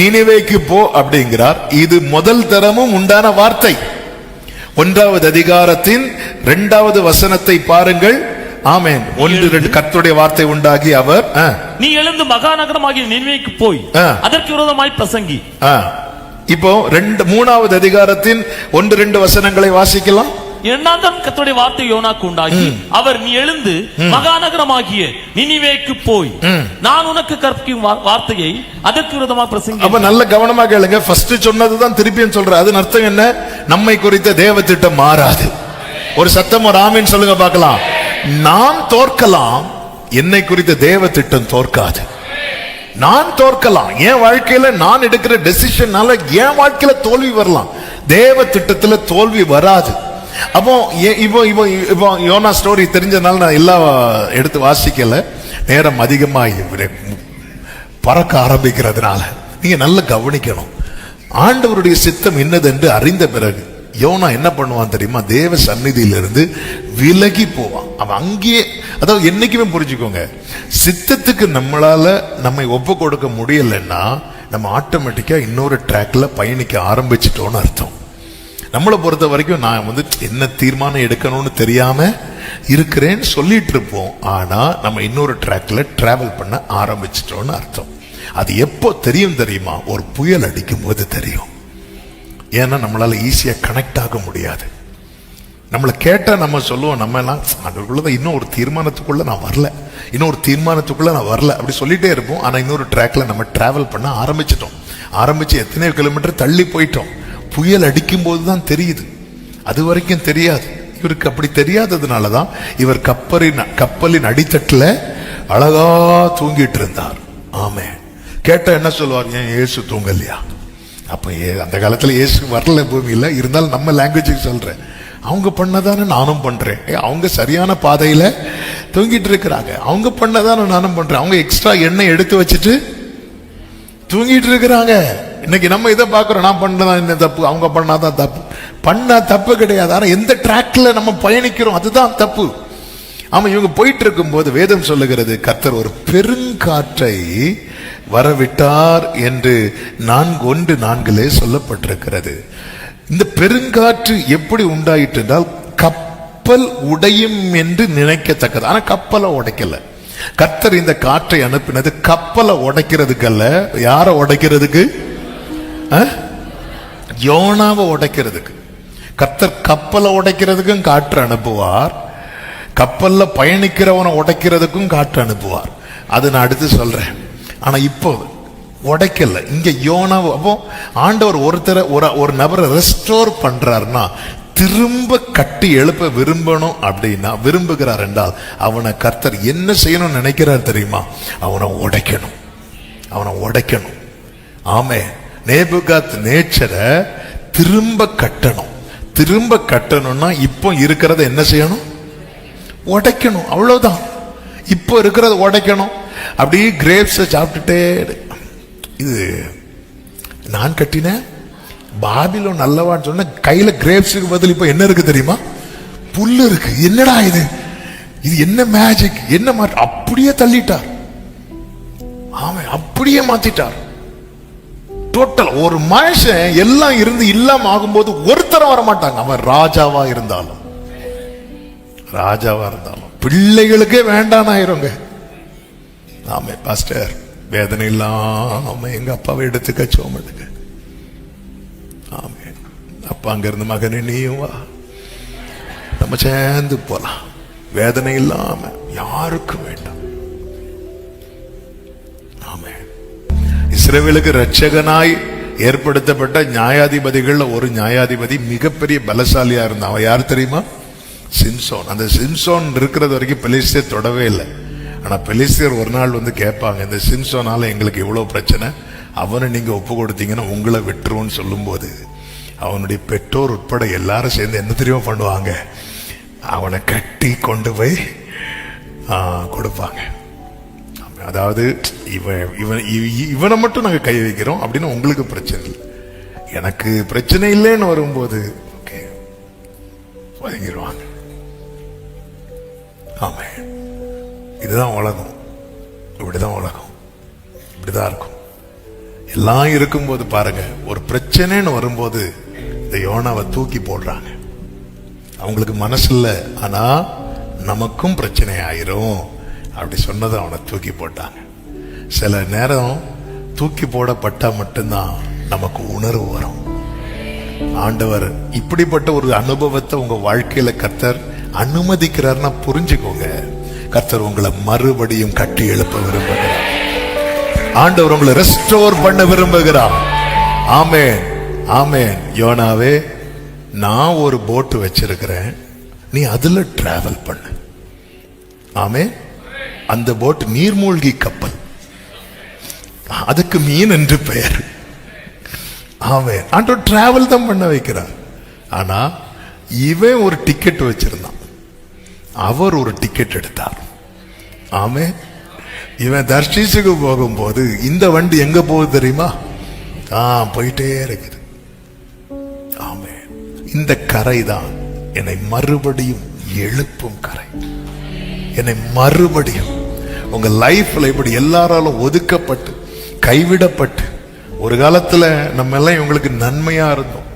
நினிவேக்கு போ அப்படிங்கிறார். இது முதல் தரமும் உண்டான வார்த்தை. 1வது அதிகாரத்தின் 2வது வசனத்தை பாருங்கள். ஆமென். 1-2 கர்த்தருடைய வார்த்தை உண்டாகி அவர் நீ எழுந்து மகாநகரமாகிய நினிவேக்கு போய் அதற்கு விரோதமாய் பிரசங்கி. இப்போ 3வது அதிகாரத்தின் 1-2 வசனங்களை வாசிக்கலாம். 2ஆம் கர்த்தருடைய வார்த்தை யோனாக்கு உண்டாகி அவர் நீ எழுந்து மகாநகரமாகிய நினிவேக்கு போய் நான் உனக்கு கற்பிக்கும் வார்த்தையை அதற்கு விரோதமாக பிரசங்கி. அப்ப நல்ல கவனமா கேளுங்க. ஃபர்ஸ்ட் சொன்னதுதான் திருப்பியும் சொல்ற. அதன் அர்த்தம் என்ன? நம்மை குறித்த தேவ திட்டம் மாறாது. ஒரு சத்தம் ஒரு ஆமீன் சொல்லுங்க பார்க்கலாம். நான் தோற்கலாம், என்னை குறித்த தேவ திட்டம் தோற்காது. நான் தோற்கலாம், என் வாழ்க்கையில நான் எடுக்கிற டெசிஷனால என் வாழ்க்கையில தோல்வி வரலாம், தேவ திட்டத்துல தோல்வி வராது. அப்போ இப்போ யோனா ஸ்டோரி தெரிஞ்சதுனால நான் எல்லாம் எடுத்து வாசிக்கல, நேரம் அதிகமாகி பறக்க ஆரம்பிக்கிறதுனால நீங்க நல்ல கவனிக்கணும். ஆண்டவருடைய சித்தம் என்னது என்று அறிந்த பிறகு யோனா என்ன பண்ணுவான் தெரியுமா? தேவ சந்நிதியிலிருந்து விலகி போவான். அவன் அங்கேயே, அதாவது என்னைக்குமே புரிஞ்சுக்கோங்க, சித்தத்துக்கு நம்மை ஒப்பு கொடுக்க முடியலன்னா நம்ம ஆட்டோமேட்டிக்கா இன்னொரு ட்ராக்ல பயணிக்க ஆரம்பிச்சிட்டோம்னு அர்த்தம். நம்மளை பொறுத்த வரைக்கும் நான் என்ன தீர்மானம் எடுக்கணும்னு தெரியாம இருக்கிறேன்னு சொல்லிட்டு இருப்போம். ஆனா நம்ம இன்னொரு ட்ராக்ல டிராவல் பண்ண ஆரம்பிச்சிட்டோம்னு அர்த்தம். அது எப்போ தெரியும் தெரியுமா? ஒரு புயல் அடிக்கும் போது தெரியும். ஏன்னா நம்மளால ஈஸியா கனெக்ட் ஆக முடியாது. நம்மளை கேட்டா நம்ம சொல்லுவோம், நம்ம எல்லாம் அதுக்குள்ளதான் இன்னும் ஒரு தீர்மானத்துக்குள்ள நான் வரல, இன்னொரு தீர்மானத்துக்குள்ள நான் வரல அப்படி சொல்லிட்டே இருப்போம். ஆனா இன்னொரு ட்ராக்ல நம்ம டிராவல் பண்ண ஆரம்பிச்சு எத்தனையோ கிலோமீட்டர் தள்ளி போயிட்டோம். புயல் அடிக்கும் போதுதான் தெரியுது, அது வரைக்கும் தெரியாது. இவருக்கு அப்படி தெரியாததுனாலதான் இவர் கப்பலின் அடித்தட்டுல அழகா தூங்கிட்டு இருந்தார். ஆமே. கேட்டா என்ன சொல்லுவார்? ஏன் இயேசு தூங்கலையா? அப்ப அந்த காலத்துல இயேசு வரல பூமியில, இருந்தாலும் நம்ம லாங்குவேஜுக்கு சொல்றேன், அவங்க பண்ணதானே நானும் பண்றேன். அவங்க சரியான பாதையில தூங்கிட்டு இருக்கிறாங்க, அவங்க பண்ணதானே நானும் பண்றேன். அவங்க எக்ஸ்ட்ரா எண்ணெய் எடுத்து வச்சுட்டு தூங்கிட்டு இருக்கிறாங்க. இன்னைக்கு நம்ம இதை பாக்குறோம், நான் பண்ணதான் என்ன தப்பு, அவங்க பண்ணாதான் தப்பு. பண்ணா தப்பு கிடையாது, ஆனா எந்த ட்ராக்ல நம்ம பயணிக்கிறோம் அதுதான் தப்பு. ஆமா, இவங்க போயிட்டு இருக்கும் போது வேதம் சொல்லுகிறது, கர்த்தர் ஒரு பெருங்காற்றை வரவிட்டார் என்று 4:4 சொல்லப்பட்டிருக்கிறது. இந்த பெருங்காற்று எப்படி உண்டாயிட்டு என்றால் கப்பல் உடையும் என்று நினைக்கத்தக்கது. ஆனா கப்பலை உடைக்கல. கர்த்தர் இந்த காற்றை அனுப்பினது கப்பலை உடைக்கிறதுக்கு அல்ல. யாரை உடைக்கிறதுக்கு? யோனாவை உடைக்கிறதுக்கு. கர்த்தர் கப்பலை உடைக்கிறதுக்கும் காற்று அனுப்புவார், கப்பல்ல பயணிக்கிறவனை உடைக்கிறதுக்கும் காற்று அனுப்புவார். அது நான் அடுத்து சொல்றேன். ஆனா இப்போ உடைக்கல. இங்க யோனாவை, அப்போ ஆண்டவர் ஒரு நபரை ரெஸ்டோர் பண்றாருன்னா, திரும்ப கட்டி எழுப்ப விரும்பணும் அப்படின்னா, விரும்புகிறார் என்றால் அவனை கர்த்தர் என்ன செய்யணும்னு நினைக்கிறார் தெரியுமா? அவனை உடைக்கணும். ஆமே. நேபுகாத் நேச்சரை திரும்ப கட்டணும்னா இப்போ இருக்கிறத என்ன செய்யணும்? உடைக்கணும். அவ்வளவுதான். இப்போ இருக்கிறத உடைக்கணும். அப்படியே கிரேப்ஸ் சாப்பிட்டுட்டே, இது நான் கட்டின பாபிலோன் நல்லவான்னு சொன்ன, கையில கிரேப்ஸுக்கு பதில் இப்ப என்ன இருக்கு தெரியுமா? புல்லு இருக்கு. என்னடா இது என்ன மேஜிக், என்ன மாற்ற? அப்படியே தள்ளிட்டார். ஆமா, அப்படியே மாத்திட்டார். டோட்டல். ஒரு மனுஷன் எல்லாம் இருந்து இல்லாம ஆகும்போது ஒருத்தரம் வர மாட்டாங்க. அவன் ராஜாவா இருந்தாலும் பிள்ளைகளுக்கே வேண்டாம் ஆயிருங்க. ஆமே பாஸ்டர், வேதனை இல்லாம எங்க அப்பாவை எடுத்துக்க சோமதுக்கு. ஆமே. அப்பா அங்க இருந்து, மகனே நீயும் வா, நம்ம சேர்ந்து போலாம். வேதனை இல்லாம யாருக்கும் வேண்டாம். ஆமே. இஸ்ரவேலுக்கு ரட்சகனாய் ஏற்படுத்தப்பட்ட நியாயாதிபதிகள்ல ஒரு நியாயாதிபதி மிகப்பெரிய பலசாலியா இருந்தான். அவன் யார் தெரியுமா? சிம்சோன். அந்த சிம்சோன் இருக்கிறது வரைக்கும் பெலிஸ்தியர் தொடவே இல்லை. ஆனா பெலிஸ்தியர் ஒரு நாள் கேட்பாங்க, இந்த சிம்சோனால எங்களுக்கு இவ்வளவு பிரச்சனை, அவனை நீங்க ஒப்பு கொடுத்தீங்கன்னா உங்களை விட்டுருவோன்னு சொல்லும் போது அவனுடைய பெற்றோர் உட்பட எல்லாரும் சேர்ந்து என்ன தெரியுமா பண்ணுவாங்க? அவனை கட்டி கொண்டு போய் கொடுப்பாங்க. அதாவது இவனை மட்டும் நாங்க கை வைக்கிறோம் அப்படின்னு உங்களுக்கு பிரச்சனை இல்லை, எனக்கு பிரச்சனை இல்லைன்னு வரும்போது வாங்கிடுவாங்க. ஆமே. இதுதான் உலகம். இப்படிதான் உலகம், இப்படிதான் இருக்கும். எல்லாம் இருக்கும்போது பாருங்க, ஒரு பிரச்சனைன்னு வரும்போது இந்த யோனாவை தூக்கி போடுறாங்க. அவங்களுக்கு மனசு இல்லை, ஆனா நமக்கும் பிரச்சனை ஆயிரும் அப்படி சொன்னதை அவனை தூக்கி போட்டாங்க. சில நேரம் தூக்கி போடப்பட்டா மட்டும்தான் நமக்கு உணர்வு வரும். ஆண்டவர் இப்படிப்பட்ட ஒரு அனுபவத்தை உங்க வாழ்க்கையில கர்த்தர் அனுமதிக்கிறார்னா புரிஞ்சுக்கோங்க, கர்த்தர் உங்களை மறுபடியும் கட்டி எழுப்ப விரும்புகிறார். ஆண்டவர் உங்களை ரெஸ்டோர் பண்ண விரும்புகிறார். ஆமென், ஆமென். யோனாவே, நான் ஒரு போட்டு வச்சிருக்கிறேன், நீ அதுல டிராவல் பண்ணு. ஆமென். அந்த போட் நீர்மூழ்கி கப்பல், அதுக்கு மீன் என்று பெயர். ஆமென். ஆண்டவர் டிராவல் தான் பண்ண வைக்கிறார். ஆனா இவன் ஒரு டிக்கெட் வச்சிருந்தான், அவர் ஒரு டிக்கெட் எடுத்தார். ஆமென். இவன் தர்ஷீசுக்கு போகும்போது இந்த வண்டி எங்க போகுது தெரியுமா? போயிட்டே இருக்குது. ஆமென். இந்த கரை தான் என்னை மறுபடியும் எழுப்பும் கரை. என்னை மறுபடியும் உங்க லைஃப்ல இப்படி எல்லாராலும் ஒதுக்கப்பட்டு கைவிடப்பட்டு ஒரு காலத்துல நம்ம எல்லாம் இவங்களுக்கு நன்மையா இருந்தோம்,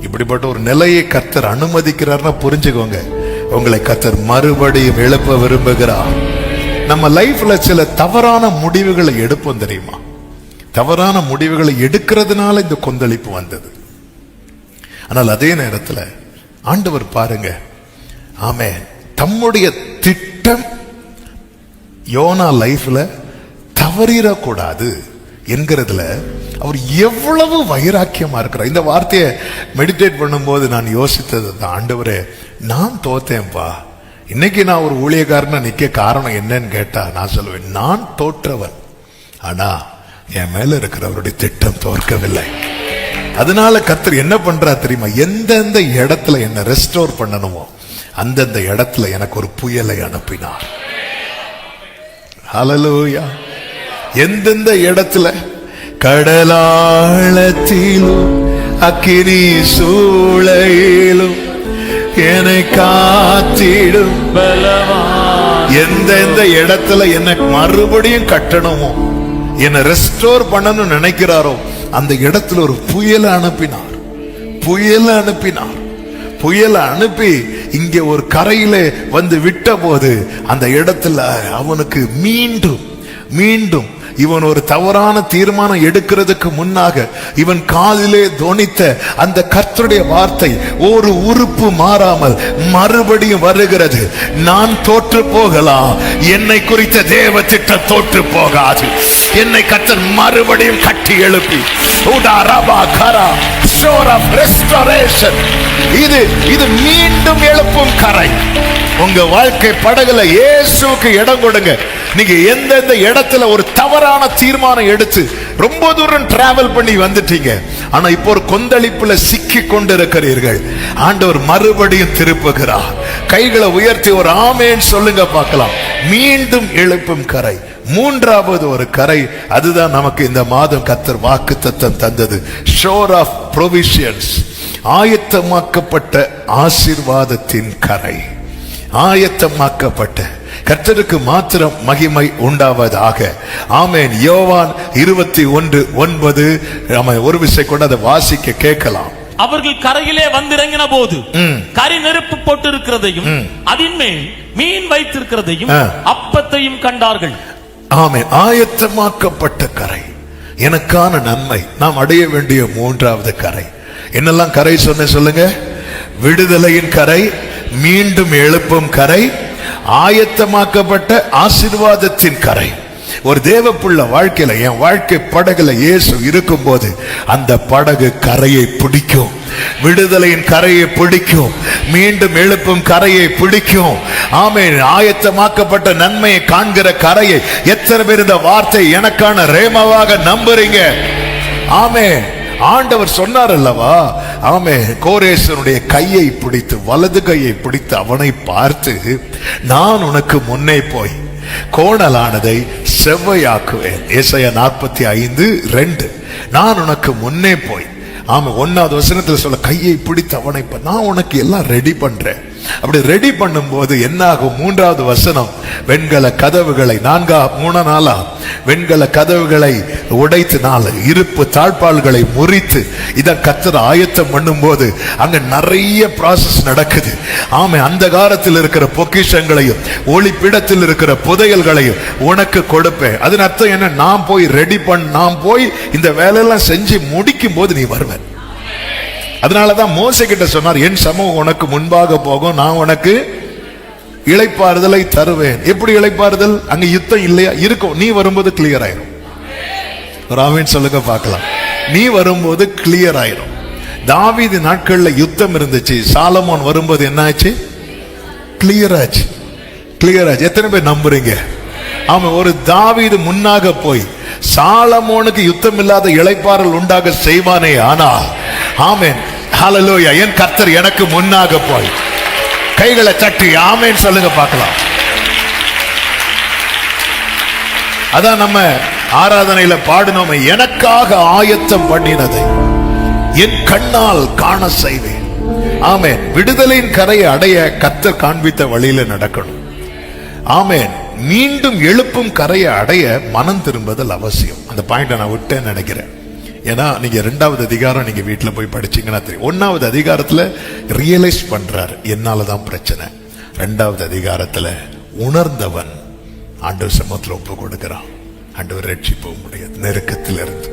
இப்படிப்பட்ட ஒரு நிலையை கர்த்தர் அனுமதிக்கிறார்னா புரிஞ்சுக்கோங்க, உங்களை கர்த்தர் மறுபடியும் எழுப்ப விரும்புகிறார். நம்ம லைஃப்ல சில தவறான முடிவுகளை எடுப்போம் தெரியுமா? தவறான முடிவுகளை எடுக்கிறதுனால இந்த கொந்தளிப்பு வந்தது. ஆனால் அதே நேரத்தில் ஆண்டவர் பாருங்க, ஆமென், தம்முடைய திட்டம் யோனா லைஃப்ல தவறிடக்கூடாது என்கிறதுல அவர் எவ்வளவு வைராக்கியமா இருக்கிறார். இந்த வார்த்தையை மெடிடேட் பண்ணும்போது நான் யோசித்தது, ஆண்டவரே நான் தோத்தேன்பா, இன்னைக்கு நான் ஒரு ஊழியக்காரனா நிக்க காரணம் என்னன்னு கேட்டா நான் சொல்லுவேன், நான் தோற்றவன், ஆனா என் மேல இருக்கிறவருடைய திட்டம் தோற்கவில்லை. அதனால கர்த்தர் என்ன பண்றா தெரியுமா? எந்தெந்த இடத்துல என்ன ரெஸ்டோர் பண்ணணுமோ அந்தந்த இடத்துல எனக்கு ஒரு புயலை அனுப்பினார். ஹல்லேலூயா. எந்தெந்த இடத்துல? கடலாழத்திலும் அக்கினி சூளையிலும் என்னை காத்திடும் பலவான். எந்தெந்த இடத்துல என்னை மறுபடியும் கட்டணுமோ, என்னை ரெஸ்டோர் பண்ணணும்னு நினைக்கிறாரோ அந்த இடத்துல ஒரு புயலை அனுப்பினார். புயலை அனுப்பினார். புயலை அனுப்பி இங்கே ஒரு கரையிலே வந்து விட்ட போது அந்த இடத்துல அவனுக்கு மீண்டும் மீண்டும் இவன் ஒரு தவறான தீர்மானம் எடுக்கிறதுக்கு முன்னாக இவன் காதிலே தொனித்த அந்த கர்த்தருடைய வார்த்தை ஒரு உறுப்பு மாறாமல் மறுபடியும் வருகிறது. நான் தோற்று போகலாம், என்னை குறித்த தேவ திட்டம் தோற்று போகாது. என்னை கர்த்தர் மறுபடியும் கட்டி எழுப்பி இது மீண்டும் எழுப்பும் கரை. உங்க வாழ்க்கை படகுல இயேசுவுக்கு இடம் கொடுங்க. நீங்க எந்தெந்த இடத்துல ஒரு தவறான தீர்மானம் எடுத்து ரொம்ப தூரம் டிராவல் பண்ணி வந்துட்டீங்க, ஆனா இப்போ ஒரு கொந்தளிப்புல சிக்கி கொண்டிருக்கிறீர்கள், ஆண்டவர் மறுபடியும் திருப்புகிறார். கைகளை உயர்த்தி ஒரு ஆமென் சொல்லுங்க பார்க்கலாம். மீண்டும் எழுப்பும் கரை. மூன்றாவது ஒரு கரை, அதுதான் நமக்கு இந்த மாதம் கர்த்தர் வாக்குத்தத்தம் தந்தது. ஷோர் ஆஃப் ப்ரொவிஷன்ஸ், ஆயத்தமாக்கப்பட்ட ஆசீர்வாதத்தின் கரை. ஆயத்தமாக்கப்பட்ட, கர்த்தருக்கு மாத்திரம் மகிமை உண்டாவதாக. ஆமென். யோவான் 21:9 நம்ம ஒரு விசை கொண்டு அதை வாசிக்க கேட்கலாம். அவர்கள் கரையிலே வந்திறங்கின போது கரி நெருப்பு போட்டு இருக்கிறதையும் அதன் மேல் மீன் வைத்திருக்கிறதையும் அப்பத்தையும் கண்டார்கள். ஆமென். ஆயத்தமாக்கப்பட்ட கரை, எனக்கான நன்மை. நாம் அடைய வேண்டிய மூன்றாவது கரை என்னெல்லாம் கரை சொன்ன சொல்லுங்க? விடுதலையின் கரை, மீண்டும் எழுப்பும் கரை, ஆயத்தமாக்கப்பட்ட ஆசீர்வாதத்தின் கரை. ஒரு தேவப்புள்ள வாழ்க்கையில, என் வாழ்க்கை படகுல இயேசு இருக்கும் போது அந்த படகு கரையை பிடிக்கும். விடுதலையின் கரையை பிடிக்கும், மீண்டும் எழுப்பும் கரையை பிடிக்கும். ஆமென். ஆயத்தமாக்கப்பட்ட நன்மையை காண்கிற கரையை எத்தனை பேர் இந்த வார்த்தை எனக்கான ரேமாவாக நம்புறீங்க? ஆமென். ஆண்டவர் சொன்னார் அல்லவா? ஆமென். கோரேசனுடைய கையை பிடித்து, வலது கையை பிடித்து அவனை பார்த்து, நான் உனக்கு முன்னே போய் கோணலானதை செவ்வையாக்குவேன். ஏசாயா 45:2. நான் உனக்கு முன்னே போய், ஆமா 1வது வசனத்துல சொல்ல, கையை பிடித்து அவனை நான் உனக்கு எல்லாம் ரெடி பண்றேன். அப்படி ரெடி பண்ணும் போது என்ன ஆகும்? 3வது வசனம், வெண்கல கதவுகளை 3 நாளா வெண்கல கதவுகளை உடைத்து 4 இருப்பு தாழ்பால்களை முறித்து இத கர்த்தர் ஆயத்தம் பண்ணும் போது அங்க நிறைய ப்ராசஸ் நடக்குது. ஆமே, அந்த காலத்தில் இருக்கிற பொக்கிஷங்களையும் ஒளிப்பிடத்தில் இருக்கிற புதையல்களையும் உனக்கு கொடுப்பேன். அதன் அர்த்தம் என்ன? நான் போய் ரெடி நான் போய் இந்த வேலையெல்லாம் செஞ்சு முடிக்கும் போது நீ வருவேன். அதனாலதான் மோசே கிட்ட சொன்னார், என் சமூகம் உனக்கு முன்பாக போகும், நான் உனக்கு இளைப்பாறுதலை தருவேன். எப்படி இளைப்பாறுதல்? அங்க யுத்தம் இல்லையா? இருக்கும். நீ வரும்போது கிளியர் ஆயிரும். ராமன் சொல்லுங்க பார்க்கலாம். நீ வரும்போது கிளியர் ஆயிரும். தாவீது நாட்கள்ல யுத்தம் இருந்துச்சு. சாலமோன் வரும்போது என்ன ஆச்சு? கிளியர் ஆச்சு. கிளியர் ஆச்சு. எத்தனை பேர் நம்புறீங்க? ஆமா, ஒரு தாவீது முன்னாக போய் சாலமோனுக்கு யுத்தம் இல்லாத இளைப்பாறல் உண்டாக செய்வானே. ஆனால் ஆமென், ஹல்லேலூயா, என் கர்த்தர் எனக்கு முன்னாக போய் கைகளை தட்டி ஆமென் சொல்லுங்க பார்க்கலாம். அதான் நம்ம ஆராதனையில பாடினோமே, எனக்காக ஆயத்தம் பண்ணினதை என் கண்ணால் காண செய்வேன். ஆமென். விடுதலையின் கரையை அடைய கர்த்தர் காண்பித்த வழியில நடக்கணும். ஆமென். மீண்டும் எழுப்பும் கரையை அடைய மனம் திரும்புதல் அவசியம். அந்த பாயிண்ட நான் விட்டேன்னு நினைக்கிறேன். ஏன்னா நீங்க 2வது அதிகாரம் நீங்க வீட்டுல போய் படிச்சீங்கன்னா தெரியும். 1வது அதிகாரத்துல ரியலைஸ் பண்றாரு என்னாலதான் பிரச்சனை. 2வது அதிகாரத்துல உணர்ந்தவன் ஆண்டவர் சமூகத்துல ஒப்பு கொடுக்கிறான். ஆண்டவர் ரட்சிப்பு முடியாது நெருக்கத்தில் இருந்து,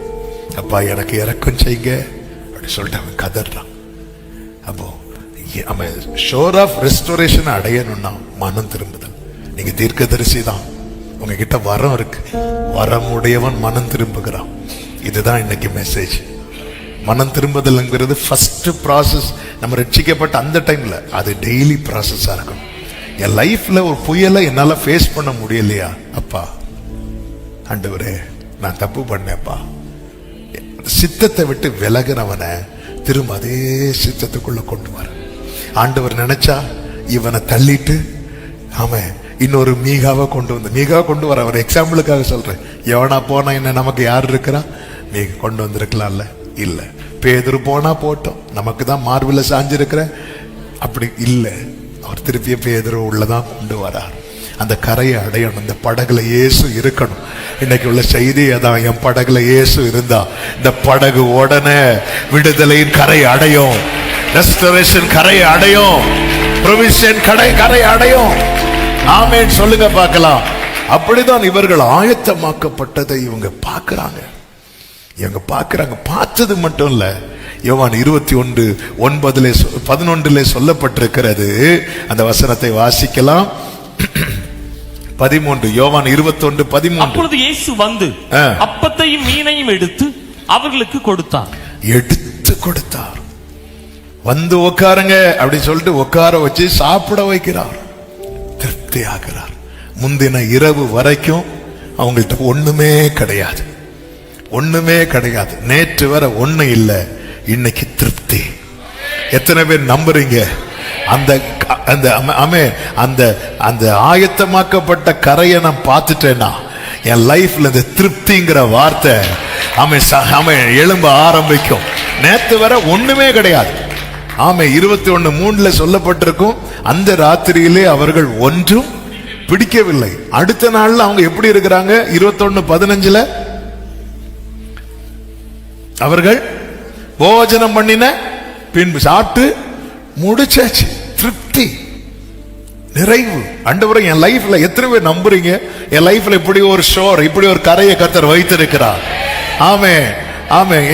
அப்பா எனக்கு இறக்கம் செய்யுங்க அப்படி சொல்லிட்டு அவன் கதறான். அப்போ அவன் ஷோர் ஆஃப் ரெஸ்டோரேஷன் அடையணும்னா மனம் திரும்புதல். நீங்க தீர்க்கதரிசி தான், உங்ககிட்ட வரம் இருக்கு, வரம் உடையவன் மனம் திரும்புகிறான். இதுதான் இன்னைக்கு மெசேஜ். மனம் திரும்புதல்ங்கிறது ஃபர்ஸ்ட் ப்ராசஸ். நம்ம ரட்சிக்கப்பட்ட அந்த டைம்ல அது டெய்லி ப்ராசஸா இருக்கும். என் லைஃப்ல ஒரு புயலை என்னால ஃபேஸ் பண்ண முடியலையா? அப்பா ஆண்டவரே நான் தப்பு பண்ணேப்பா. சித்தத்தை விட்டு விலகினவனை திரும்ப அதே சித்தத்துக்குள்ள கொண்டு வர ஆண்டவர் நினைச்சா இவனை தள்ளிட்டு அவன் இன்னொரு மீகாவை கொண்டு வர. ஒரு எக்ஸாம்பிளுக்காக சொல்றேன். எவனா போனா என்ன நமக்கு யார் இருக்கிறா? மீக கொண்டு வந்திருக்கலாம்ல? இல்ல. பேதுரு போனா போட்டோம், நமக்கு தான் மார்பில சாஞ்சிருக்கிற அப்படி இல்லை. அவர் திருப்பிய பேதுரு உள்ளதான் கொண்டு வரார். அந்த கரையை அடையணும். இந்த படகுல இயேசு இருக்கணும். இன்னைக்கு உள்ள செய்தி அதான். என் படகுல இயேசு இருந்தா இந்த படகு உடனே விடுதலையின் கரை அடையும், ரெஸ்டோரேஷன் கரை அடையும், ப்ரொவிஷன் கரை அடையும். ஆமென் சொல்லுங்க பார்க்கலாம். அப்படிதான் இவர்கள் ஆயத்தமாக்கப்பட்டதை இவங்க பார்க்கிறாங்க. பார்த்தது மட்டும் இல்ல. யோவான் 21:9-11 சொல்லப்பட்டிருக்கிறது. அந்த வசனத்தை வாசிக்கலாம். 13. யோவான் 21:13. அப்பொழுது இயேசு வந்து அப்பத்தையும் மீனையும் எடுத்து அவர்களுக்கு கொடுத்தார். வந்து உட்காருங்க அப்படி சொல்லிட்டு உட்கார வச்சு சாப்பிட வைக்கிறார். திருப்தி ஆகிறார். முந்தின இரவு வரைக்கும் அவங்கள்ட்ட ஒண்ணுமே கிடையாது. நேற்று வர ஒண்ணு இல்ல, இன்னைக்கு திருப்தி. எத்தனை பேர் நம்புறீங்க? அந்த அந்த ஆயத்தமாக்கப்பட்ட கரையை நான் பார்த்துட்டேன்னா என் லைஃப்ல இந்த திருப்திங்கிற வார்த்தை எழும்ப ஆரம்பிக்கும். நேற்று வர ஒண்ணுமே கிடையாது. 21:3 சொல்லப்பட்டிருக்கும், அந்த ராத்திரியிலே அவர்கள் ஒன்றும் பிடிக்கவில்லை. அடுத்த நாள்ல அவங்க எப்படி இருக்கிறாங்க? 21:15 அவர்கள் போஜனம் பண்ணின பின்பு சாப்பிட்டு முடிச்சாச்சு. திருப்தி, நிறைவு. ஆண்டவரே என் லைஃப்ல எத்தனை பேர் நம்புறீங்க? என் லைஃப்ல இப்படி ஒரு ஷோர், இப்படி ஒரு கரையை கர்த்தர் வைத்திருக்கிறார். ஆமென்.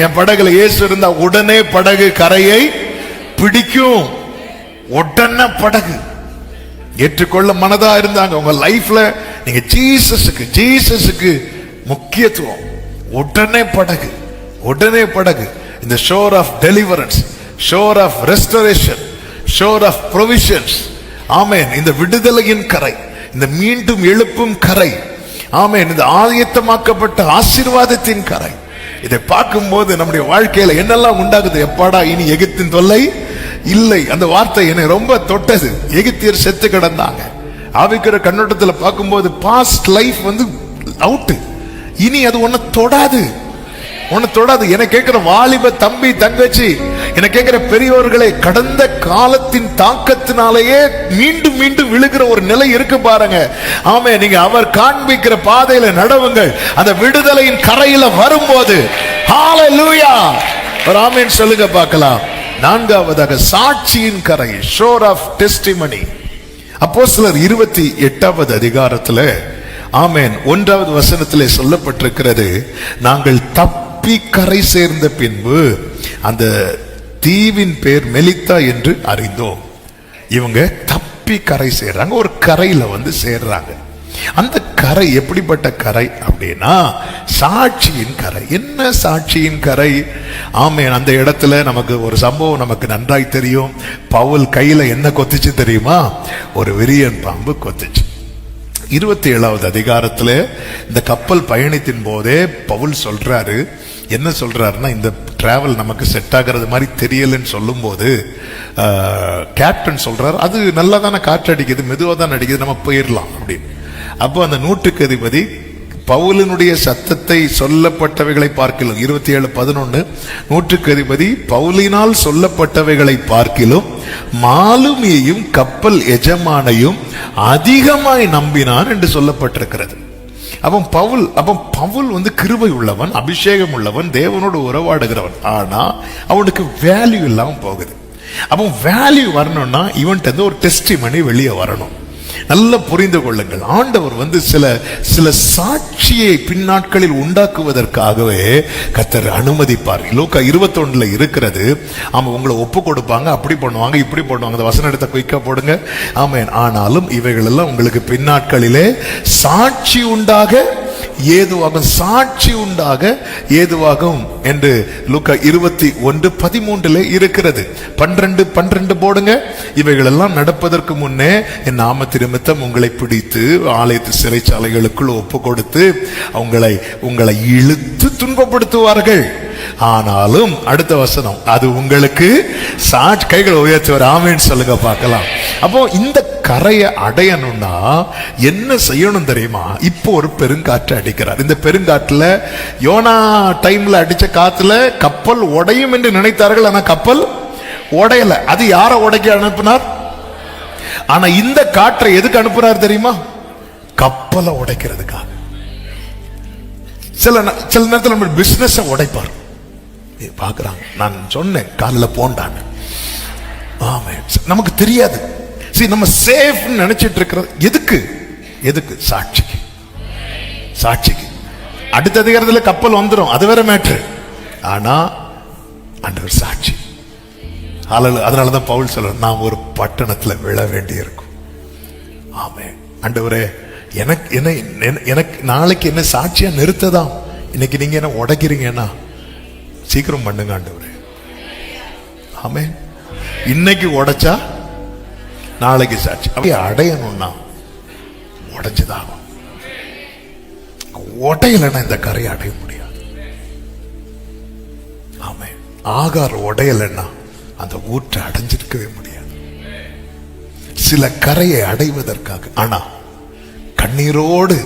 என் படகுல இயேசு இருந்தா உடனே படகு கரையை பிடிக்கும். உடனே படகு ஏற்றுக்கொள்ள மனதா இருந்தாங்க. உங்க லைஃப்ல நீங்க ஜீசஸுக்கு முக்கியத்துவம். உடனே படகு. இந்த shore of deliverance, shore of restoration, shore of provisions. Amen. இந்த விடுதலையின் கரை, இந்த மீண்டும் எழுப்பும் கரை. ஆமென். இந்த ஆயத்தமாக்கப்பட்ட ஆசீர்வாதத்தின் கரை. இதை பார்க்கும்போது நம்முடைய வாழ்க்கையில என்னெல்லாம் உண்டாகுது? எப்பாடா இனி எகிப்தின் தொல்லை இல்லை. அந்த வார்த்தை என்னை ரொம்ப தொட்டது. எகிப்தியர் செத்து கிடந்தாங்க. ஆவிக்கிற கண்ணோட்டத்தில் பார்க்கும்போது பாஸ்ட் லைஃப் அவுட். இனி அது ஒன்ன தொடாது. என்னை கேட்கிற வாலிப தம்பி தங்கச்சி, என்ன கேட்கிற பெரியோர்களே, கடந்த காலத்தின் தாக்கத்தினாலேயே மீண்டும் மீண்டும் விழுகிற ஒரு நிலை இருக்கு பாருங்க. ஆமே, நீங்க அவர் காண்பிக்கிற பாதையில நடவுங்கள். அந்த விடுதலையின் கரையில வரும்போது ஹalleluya, ஒரு ஆமென் சொல்லுங்க பார்க்கலாம். நான்காவதாக சாட்சியின் கரை, ஷோர் ஆஃப் டெஸ்டிமனி. அப்போஸ்தலர் 28வது அதிகாரத்துல ஆமென் 1வது வசனத்திலே சொல்லப்பட்டிருக்கிறது, நாங்கள் தப்பி கரை சேர்ந்த பின்பு அந்த தீவின் பேர் மெலித்தா என்று அறிந்தோம். இவங்க தப்பி கரை சேர்றாங்க, ஒரு கரையில வந்து சேர்றாங்க. அந்த கரை எப்படிப்பட்ட கரை அப்படின்னா சாட்சியின் கரை. என்ன சாட்சியின் கரை? ஆமென். அந்த இடத்துல நமக்கு ஒரு சம்பவம் நமக்கு நன்றாய் தெரியும். பவுல் கையில என்ன கொத்துச்சு தெரியுமா? ஒரு விரியன் பாம்பு கொத்துச்சு. 27வது அதிகாரத்துல இந்த கப்பல் பயணத்தின் போதே பவுல் சொல்றாரு, என்ன சொல்றாருன்னா, இந்த டிராவல் நமக்கு செட் ஆகிறது மாதிரி தெரியலன்னு சொல்லும் போது கேப்டன் சொல்றாரு, அது நல்லா தானே காற்று அடிக்குது, மெதுவா தான் அடிக்குது, நம்ம போயிடலாம் அப்படின்னு. அப்போ அந்த நூற்றுக்கு அதிபதி பவுலினுடைய சத்தத்தை சொல்லப்பட்டவைகளை பார்க்கிலும் 27:11 நூற்றுக்கு அதிபதி பவுலினால் சொல்லப்பட்டவைகளை பார்க்கிலும் மாலுமியையும் கப்பல் எஜமானையும் அதிகமாய் நம்பினான் என்று சொல்லப்பட்டிருக்கிறது. அப்போ பவுல் வந்து கிருபை உள்ளவன், அபிஷேகம் உள்ளவன், தேவனோடு உறவாடுகிறவன். ஆனா அவனுக்கு வேல்யூ இல்லாம போகுது. அப்போ வேல்யூ வரணும்னா இவன்ட்டு ஒரு டெஸ்டிமனி வெளியே வரணும். நல்ல புரிந்து கொள்ளுங்கள், ஆண்டவர் வந்து சில சாட்சியை பின்னாட்களில் உண்டாக்குவதற்காகவே கர்த்தர் அனுமதிப்பார். லூக்கா 21 இருக்கிறது. ஆமா, உங்களை ஒப்பு கொடுப்பாங்க, அப்படி பண்ணுவாங்க, இப்படி பண்ணுவாங்க. அந்த வசனம் எடுத்த குயிக்கா போடுங்க. ஆமென். ஆனாலும் இவைகள் எல்லாம் உங்களுக்கு பின்னாட்களிலே சாட்சி உண்டாக ஏதுவாகும், சாட்சி உண்டாக ஏதுவாகும் என்று லூக்கா 21:13 இருக்கிறது. 12 போடுங்க. இவைகள் எல்லாம் நடப்பதற்கு முன்னே என் நாமத்தின் நிமித்தம் உங்களை பிடித்து ஆலயத்து சிறைச்சாலைகளுக்குள் ஒப்பு கொடுத்து உங்களை இழுத்து துன்பப்படுத்துவார்கள். ஆனாலும் அடுத்த வசனம், அது உங்களுக்கு சாட்சி. கைகளை உயர்த்துவார், ஆமென் சொல்லுங்க பார்க்கலாம். அப்போ இந்த கரையை அடையணும்னா என்ன செய்யணும் தெரியுமா? இப்போ ஒரு பெருங்காற்று அடிக்கிறார். இந்த பெருங்காற்றுல யோனா டைம்ல அடிச்ச காத்துல கப்பல் உடையும் என்று நினைத்தார்கள். ஆனா கப்பல் உடையல. அது யாரை உடைக்க அனுப்பினார்? ஆனா இந்த காற்றை எதுக்கு அனுப்புறார் தெரியுமா? கப்பலை உடைக்கிறதுக்காக. சில நேரத்தில் நம்ம பிசினஸ் உடைப்பார். பாக்குறாங்க, நான் சொன்னேன் காலில் போண்டான்னு. ஆமே, நமக்கு தெரியாது. நம்ம சேஃப் நினைச்சிட்டு இருக்கிறது எதுக்கு? சாட்சிக்கு. அடுத்த அதிகாரத்தில் கப்பல் வந்துடும், அது வேற மேட்ரு. ஆனா ஆண்டவர் சாட்சி. அதனாலதான் பவுல் சொல்ற, நான் ஒரு பட்டணத்துல விழ வேண்டி இருக்கும். ஆமே, ஆண்டவரே, எனக்கு நாளைக்கு என்ன சாட்சியா நிறுத்ததான். இன்னைக்கு நீங்க என்ன உடைக்கிறீங்கன்னா சீக்கிரம் பண்ணுங்க ஆண்டவரே. ஆமே, இன்னைக்கு உடைச்சா நாளைக்கு சாட்சி. அப்படியே அடையணும்னா உடைஞ்சுதாகும். உடையலைன்னா இந்த கரையை அடைய முடியாது. ஆமே, ஆகார் உடையலைன்னா அந்த ஊற்றை அடைஞ்சிருக்கவே முடியாது. சில கரையை அடைவதற்காக. ஆனா கண்ணீரோடு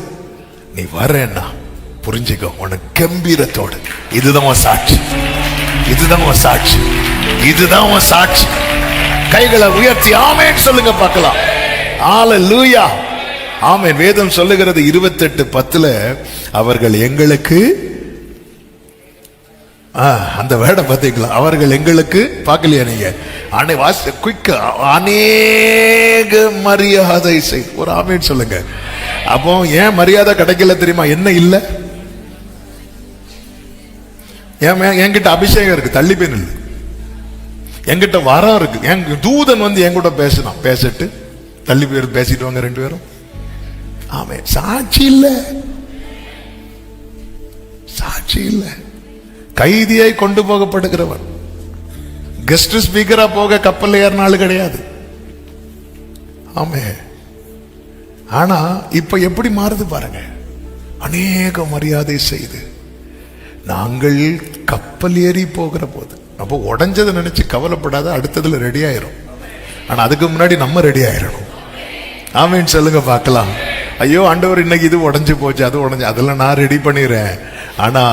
நீ வரேன்னா புரிஞ்சுக்கோ, உனக்கு கம்பீரத்தோடு, இதுதான் சாட்சி, இதுதான் சாட்சி. கைகளை உயர்த்தி ஆமென் சொல்லுங்க பார்க்கலாம். ஹalleluya, ஆமென். வேதம் சொல்லுகிறது 28:10 அவர்கள் எங்களுக்கு, அந்த வேட பார்த்தீங்களா? அவர்கள் எங்களுக்கு, பார்க்கலையா நீங்க? அநேக மரியாதை செய். ஒரு ஆமென் சொல்லுங்க. அப்போ ஏன் மரியாதை கிடைக்கல தெரியுமா? என்ன இல்ல? என்கிட்ட அபிஷேகம் இருக்கு, தள்ளி போய் நில்லு. என்கிட்ட வரம் இருக்கு, என் தூதன் வந்து என்கிட்ட பேசிட்டு தள்ளி போய் பேசிட்டு வாங்க 2 பேரும். ஆமே, சாட்சி இல்ல. கைதியாய் கொண்டு போகப்படுகிறவன், கெஸ்ட் ஸ்பீக்கரா போக கப்பல் ஏறினாலும் கிடையாது. ஆமே, ஆனா இப்ப எப்படி மாறுது பாருங்க. அநேக மரியாதை செய்து நாங்கள் கப்பல் ஏறி போகிற போது, அப்போ உடைஞ்சதை நினைச்சு கவலைப்படாத, அடுத்ததுல ரெடி ஆயிரும். ஆனா அதுக்கு முன்னாடி நம்ம ரெடி ஆயிரணும். ஆமீன் சொல்லுங்க பார்க்கலாம். ஐயோ ஆண்டவர், இன்னைக்கு இது உடைஞ்சு போச்சு, அது உடைஞ்சு, அதெல்லாம் நான் ரெடி பண்ணிடுறேன். ஆனா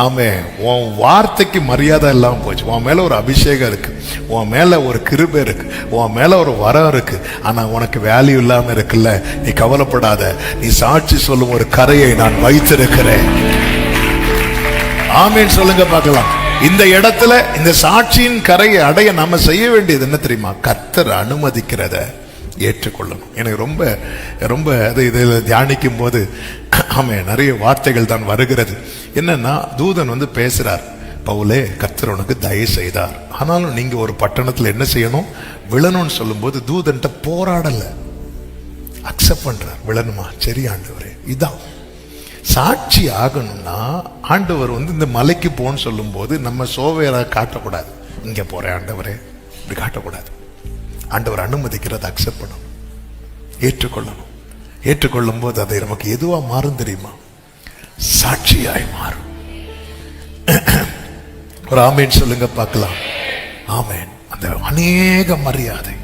ஆமே, உன் வார்த்தைக்கு மரியாதை இல்லாம போச்சு. உன் மேல ஒரு அபிஷேகம் இருக்கு, உன் மேல ஒரு கிருபை இருக்கு, உன் மேல ஒரு வரம் இருக்கு, ஆனா உனக்கு வேல்யூ இல்லாம இருக்குல்ல. நீ கவலைப்படாத, நீ சாட்சி சொல்லும் ஒரு கரையை நான் வைத்திருக்கிறேன். ஆமேன் சொல்லுங்க பார்க்கலாம். இந்த இடத்துல இந்த சாட்சியின் கரையை அடைய நாம செய்ய வேண்டியது என்ன தெரியுமா? கர்த்தர் அனுமதிக்கிறத ஏற்றுக்கொள்ளணும். எனக்கு ரொம்ப ரொம்ப இதில் தியானிக்கும் போது ஆமே நிறைய வார்த்தைகள் தான் வருகிறது. என்னன்னா, தூதன் வந்து பேசுறார், பவுலே கர்த்தர் உனக்கு தயவு செய்தார், ஆனாலும் நீங்க ஒரு பட்டணத்துல என்ன செய்யணும், விழணும்னு சொல்லும் போது தூதன்ட்ட போராடல, அக்செப்ட் பண்றார். விழணுமா, சரி ஆண்டவரே. இதான் சாட்சி ஆகணும்னா, ஆண்டவர் வந்து இந்த மலைக்கு போன்னு சொல்லும் போது நம்ம சோவேரா காட்டக்கூடாது. இங்க போறேன் ஆண்டவரே இப்படி காட்டக்கூடாது. ஆண்டவர் அனுமதிக்கிறத அக்செப்ட் பண்ணணும், ஏற்றுக்கொள்ளணும். ஏற்றுக்கொள்ளும் போது அதை நமக்கு எதுவா மாறும் தெரியுமா? சாட்சியாய் மாறும். ஒரு ஆமேன் சொல்லுங்க பார்க்கலாம். ஆமேன். அந்த அநேக மரியாதை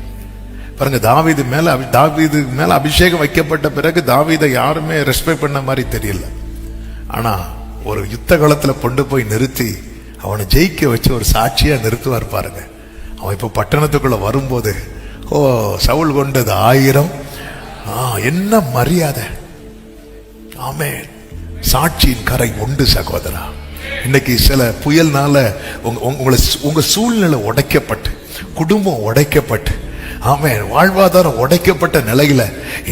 பாருங்க. தாவீது மேல அபிஷேகம் வைக்கப்பட்ட பிறகு தாவீதை யாருமே ரெஸ்பெக்ட் பண்ண மாதிரி தெரியல. ஆனா ஒரு யுத்த காலத்துல கொண்டு போய் நிறுத்தி அவனை ஜெயிக்க வச்சு ஒரு சாட்சியா நிறுத்துவார் பாருங்க. அவன் இப்ப பட்டணத்துக்குள்ள வரும்போது, ஓ சவுல் கொண்டது 1000, என்ன மரியாதை. ஆமென். சாட்சியின் கரை உண்டு சகோதரா. இன்னைக்கு சில புயல்னால உங்க சூழ்நிலை உடைக்கப்பட்டு, குடும்பம் உடைக்கப்பட்டு, ஆமென், வாழ்வாதாரம் உடைக்கப்பட்ட நிலையில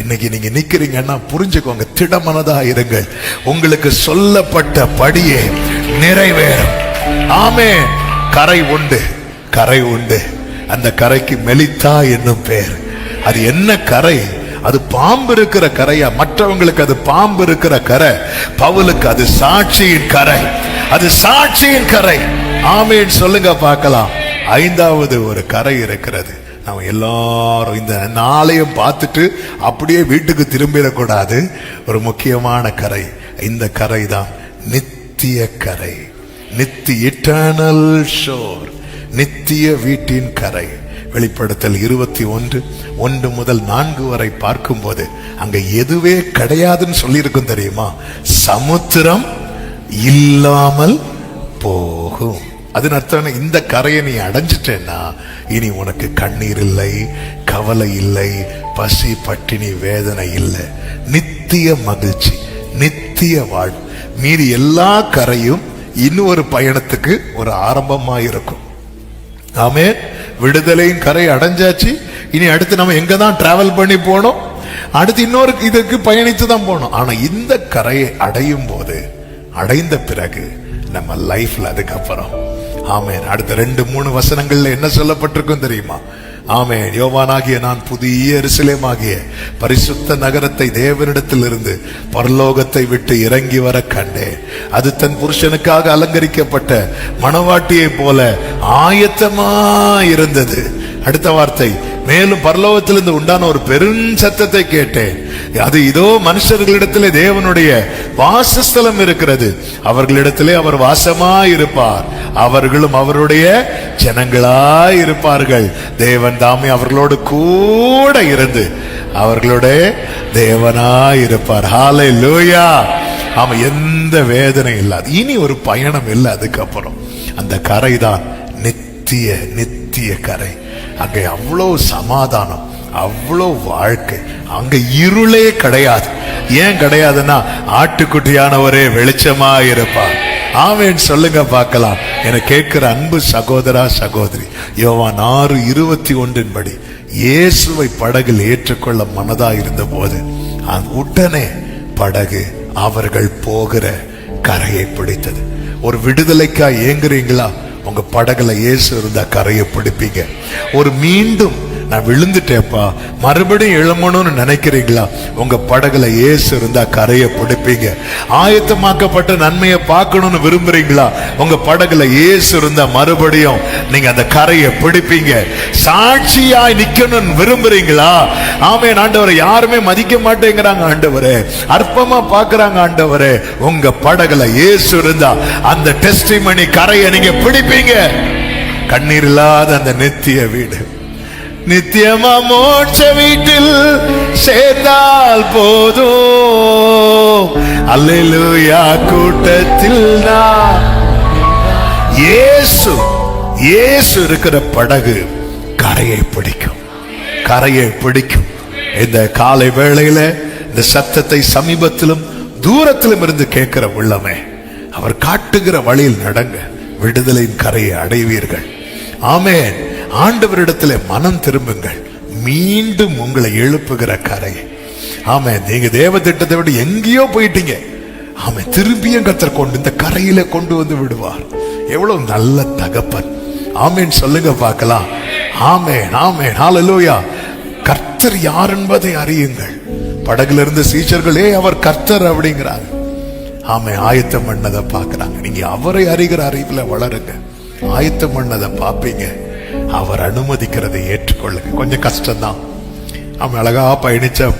இன்னைக்கு நீங்க நிக்கிறீங்கன்னா புரிஞ்சுக்கோங்க, திடமனதா இருங்கள். உங்களுக்கு சொல்லப்பட்ட படியே நிறைவேறும். ஆமென். கரை உண்டு, கரை உண்டு. அந்த கரைக்கு மெலித்தா என்னும் பேர். அது என்ன கரை? அது பாம்பு இருக்கிற கரையா? மற்றவங்களுக்கு அது பாம்பு இருக்கிற கரை, பவுலுக்கு அது சாட்சியின் கரை. அது சாட்சியின் கரை. ஆமென் சொல்லுங்க பார்க்கலாம். 5வது ஒரு கரை இருக்கிறது. நம்ம எல்லாரும் இந்த நாளையும் பார்த்துட்டு அப்படியே வீட்டுக்கு திரும்பிடக்கூடாது. ஒரு முக்கியமான கரை. இந்த கரை தான் நித்திய கரை, நித்திய இட்டர்னல் ஷோர், நித்திய வீட்டின் கரை. வெளிப்படுத்தல் 21:1 முதல் 4 வரை பார்க்கும்போது அங்க எதுவே கிடையாதுன்னு சொல்லி இருக்கும் தெரியுமா? சமுத்திரம் இல்லாமல் போகும். அதன் அர்த்தம், இந்த கரையை நீ அடைஞ்சிட்டேன்னா இனி உனக்கு கண்ணீர் இல்லை, கவலை இல்லை, பசி பட்டினி வேதனை இல்லை. நித்திய மகிழ்ச்சி, நித்திய வாழ்வு. மீறி எல்லா கரையும் இன்னொரு பயணத்துக்கு ஒரு ஆரம்பமா இருக்கும். ஆமென். விடுதலையின் கரை அடைஞ்சாச்சு. இனி அடுத்து நம்ம எங்க தான் டிராவல் பண்ணி போனோம், அடுத்து இன்னொரு இதுக்கு பயணித்து தான் போனோம். ஆனா இந்த கரையை அடையும் போது, அடைந்த பிறகு நம்ம லைஃப்ல அதுக்கப்புறம் ஆமென் அடுத்த 2-3 வசனங்கள்ல என்ன சொல்லப்பட்டிருக்கும் தெரியுமா? ஆமென். யோவானாகிய நான் புதிய எருசலேமாகிய பரிசுத்த நகரத்தை தேவனிடத்திலிருந்து பரலோகத்தை விட்டு இறங்கி வர கண்டேன். அது தன் புருஷனுக்காக அலங்கரிக்கப்பட்ட மணவாட்டியை போல ஆயத்தமா இருந்தது. அடுத்த வார்த்தை, மேலும் பரலோகத்திலிருந்து உண்டான ஒரு பெருஞ்சத்தத்தை கேட்டேன். அது இதோ மனுஷர்களிடத்திலே தேவனுடைய வாசஸ்தலம் இருக்கிறது, அவர்களிடத்திலே அவர் வாசமாய் இருப்பார், அவர்களும் அவருடைய ஜனங்களாய் இருப்பார்கள். தேவன் தாமே அவர்களோடு கூட இருந்து அவர்களுடைய தேவனாய் இருப்பார். ஹல்லேலூயா. ஆமா, எந்த வேதனை இல்லாது இனி ஒரு பயணம் இல்லை. அதுக்கப்புறம் அந்த கரை தான் நித்திய நித்திய கரை. அங்கே அவ்வளவு சமாதானம், அவ்வளவு வாழ்க்கை. அங்க இருளே கிடையாது. ஏன் கிடையாதுன்னா, ஆட்டுக்குட்டியானவரே வெளிச்சமா இருப்பார். ஆமென் சொல்லுங்க பார்க்கலாம். என கேட்கிற அன்பு சகோதரா சகோதரி, யோவான் 6:21 படி இயேசுவை படகில் ஏற்றுக்கொள்ள மனதா இருந்த போது உடனே படகு அவர்கள் போகிற கரையை பிடித்தது. ஒரு விடுதலைக்கா ஏங்குறீங்களா? உங்க படகுல இயேசு இருந்தா கரையை பிடிப்பீங்க. ஒரு மீண்டும் நான் விழுந்துட்டேப்பா மறுபடியும் எழுமணும்னு நினைக்கிறீங்களா? உங்க படகுல இயேசு இருந்தா கரையை பிடிப்பீங்க. ஆயத்தமாக்கப்பட்ட நன்மையை பார்க்கணும்னு விரும்புறீங்களா? உங்க படகுல இயேசு இருந்தா மறுபடியும் நீங்க அந்த கரையை பிடிப்பீங்க. சாட்சியாய் நிக்கணும்னு விரும்புறீங்களா? ஆமென் ஆண்டவரே. யாருமே மதிக்க மாட்டேங்கிறாங்க ஆண்டவரே, அற்பமா பாக்குறாங்க ஆண்டவரே. உங்க படகுல இயேசு இருந்தா அந்த டெஸ்டிமனி கரையை நீங்க பிடிப்பீங்க. கண்ணீர் இல்லாத அந்த நித்திய வீடு, நித்தியமா மோட்ச வீட்டில் சேர்ந்தால் போதும். அல்லேலூயா கூட்டத்தில் நான். இயேசு இருக்கிற படகு கரையை பிடிக்கும், கரையை பிடிக்கும். இந்த காலை வேளையில இந்த சத்தத்தை சமீபத்திலும் தூரத்திலும் இருந்து கேட்கிற உள்ளமே, அவர் காட்டுகிற வழியில் நடங்க, விடுதலையின் கரையை அடைவீர்கள். ஆமென். ஆண்டவரிடத்திலே மனம் திரும்புங்கள், மீண்டும் உங்களை எழுப்புகிற கரை. ஆமென். நீங்க தேவ திட்டத்தை விட்டு எங்கேயோ போயிட்டீங்க. ஆமென். திரும்பியும் கர்த்தர் கொண்டு இந்த கரையில கொண்டு வந்து விடுவார். எவ்வளவு நல்ல தகப்பன். ஆமென். சொல்லுங்க பார்க்கலாம். ஆமென், ஆமென், ஹல்லேலூயா. கர்த்தர் யார் என்பதை அறியுங்கள். படகுல இருந்து சீஷர்களே அவர் கர்த்தர் அப்படிங்கிறாங்க. ஆமென். ஆயத்தம் பண்ணதை பார்க்கறாங்க. நீங்க அவரை அறிகிற அறிவுல வளருங்க. ஆயத்தம் பண்ணதை பார்ப்பீங்க. அவர் அனுமதிக்கிறதை ஏற்றுக்கொள்ளுங்க. கொஞ்சம் கஷ்டம்தான். அவன் அழகா பயணிச்ச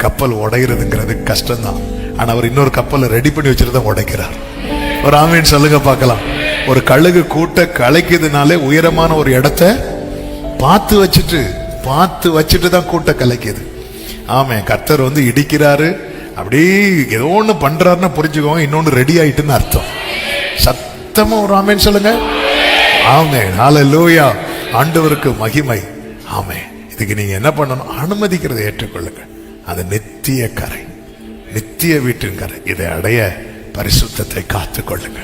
கப்பல் உடைகிறதுங்கிறது கஷ்டம்தான். ஆனா அவர் இன்னொரு கப்பலை ரெடி பண்ணி வச்சிருந்தா உடைக்கிறார். ஒரு ஆமீன் சொல்லுங்க பார்க்கலாம். ஒரு கழுகு கூட்ட கலைக்குதுனாலே உயரமான ஒரு இடத்த பார்த்து வச்சுட்டு தான் கூட்ட கலைக்குது. ஆமே. கர்த்தர் வந்து இடிக்கிறாரு, அப்படி ஏதோ ஒண்ணு பண்றாருன்னு புரிஞ்சுக்கோங்க. இன்னொன்னு ரெடி ஆயிட்டுன்னு அர்த்தம். சத்தமா ஒரு ஆமேன் சொல்லுங்க. ஆமென், ஹல்லேலூயா. ஆண்டவருக்கு மகிமை. ஆமென். இதுக்கு நீங்க என்ன பண்ணணும்? அனுமதிக்கிறதை ஏற்றுக்கொள்ளுங்க. அது நித்திய கரை, நித்திய வீட்டின் கரை. இதை அடைய பரிசுத்தத்தை காத்துக்கொள்ளுங்க.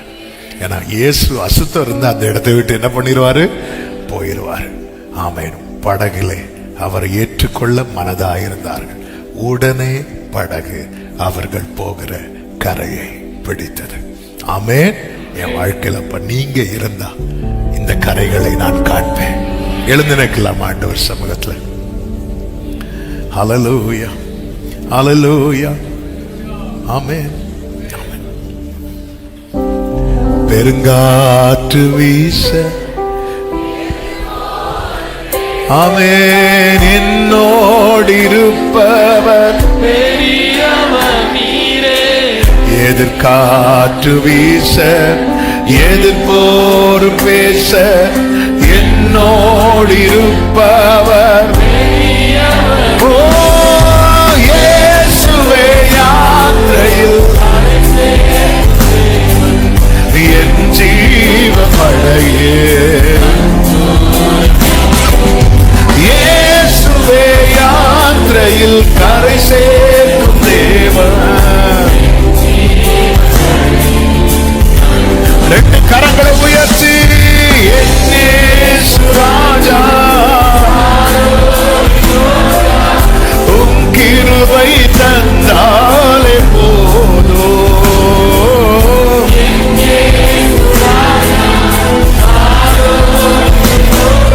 ஏன்னா இயேசு அசுத்தம் இருந்தா அந்த இடத்தை விட்டு என்ன பண்ணிடுவாரு? போயிடுவாரு. ஆமென். படகிலே அவரை ஏற்றுக்கொள்ள மனதாயிருந்தார்கள். உடனே படகு அவர்கள் போகிற கரையை பிடித்தது. ஆமென். என் வாழ்க்கையில அப்ப நீங்க இருந்தா இந்த கரைகளை நான் காண்பேன். எழுந்து நிற்கலாம் ஆண்டவர் சமூகத்துல. ஹல்லேலூயா, ஹல்லேலூயா. ஆமென், ஆமென். பெருங்காற்று வீச, ஆமென், என்னோடு இருப்பவர் பெரியவர் நீரே. எதிர்காற்று வீச, எதிர்போர் பேச, என்னோடு இருப்பவர் பெரியவர். ஓ இயேசுவே, யாத்திரையில் என் ஜீவ படையே. இயேசுவே, யாத்திரையில் கரை சேர்க்கும் தேவன். ரெண்டு கரங்களை உயர்த்தி ராஜா உம் கிருபை தந்தாலே போதோ.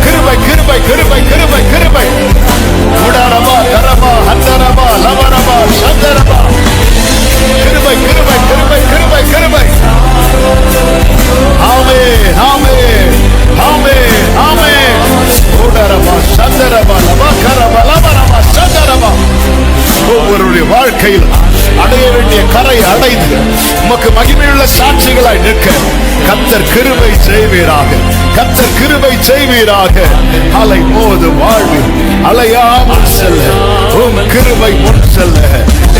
கிருபை, கிருபை, கிருபை, கிருபை, கிருபை. உடரபா, தரபா, ஹந்தரபா, லவரபா, சந்தரபா. கிருபை, கிருபை, கிருபை, கிருபை, கிருபை. ஆமென், ஆமென், ஆமென், ஆமென். உடரபா, சந்தரபா, லவகரபா, லவரபா, சந்தரபா. ஒவ்வொருடைய வாழ்க்கையில் அடைய வேண்டிய கரை அடைந்து உமக்கு மகிமையுள்ள சாட்சிகளாய் நிற்க கர்த்தர் கிருபை செய்வீராக. கர்த்தர் கிருபை செய்வீராக. அலை மோது வாழ்வில் அலையாமல் செல்ல உம் கிருபை முன் செல்ல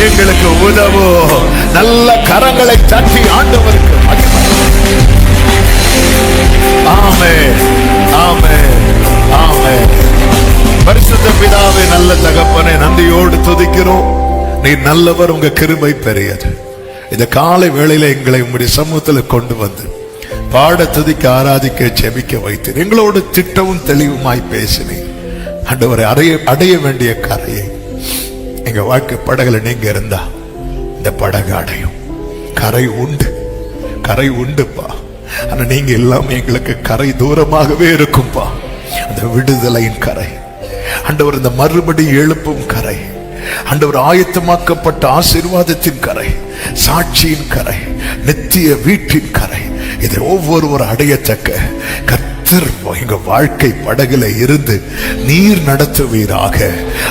எங்களுக்கு உதவோ. நல்ல கரங்களை தட்டி ஆண்டவருக்கு மகிமை. ஆமென், ஆமென், ஆமென். பரிசுத்த பிதாவே, நல்ல தகப்பனே, நன்றியோடு துதிக்கிறோம். நீ நல்லவர், உங்க கிருபை பெரியது. இந்த காலை வேளையில எங்களை உங்களுடைய சமூகத்தில் கொண்டு வந்து பாட, துதிக்க, ஆராதிக்க, செபிக்க வைத்து எங்களோடு திட்டமும் தெளிவுமாய் பேசினீர். ஆண்டவரை அடைய வேண்டிய கரையை எங்க வாழ்க்கை படகுல நீங்க இருந்தா இந்த படகு அடையும். கரை உண்டு, கரை உண்டுப்பா. ஆனா நீங்க இல்லாம எங்களுக்கு கரை தூரமாகவே இருக்கும்பா. அந்த விடுதலையின் கரை ஆண்டவர், இந்த மறுபடி எழுப்பும் கரை ஆண்டவர், ஆயத்தமாக்கப்பட்ட ஆசீர்வாதத்தின் கரை, சாட்சியின் கரை, நித்திய வீட்டின் கரை, இதை ஒவ்வொருவர் அடையத்தக்க கர்த்தர் எங்க வாழ்க்கை படகுல இருந்து நீர் நடத்துவீராக.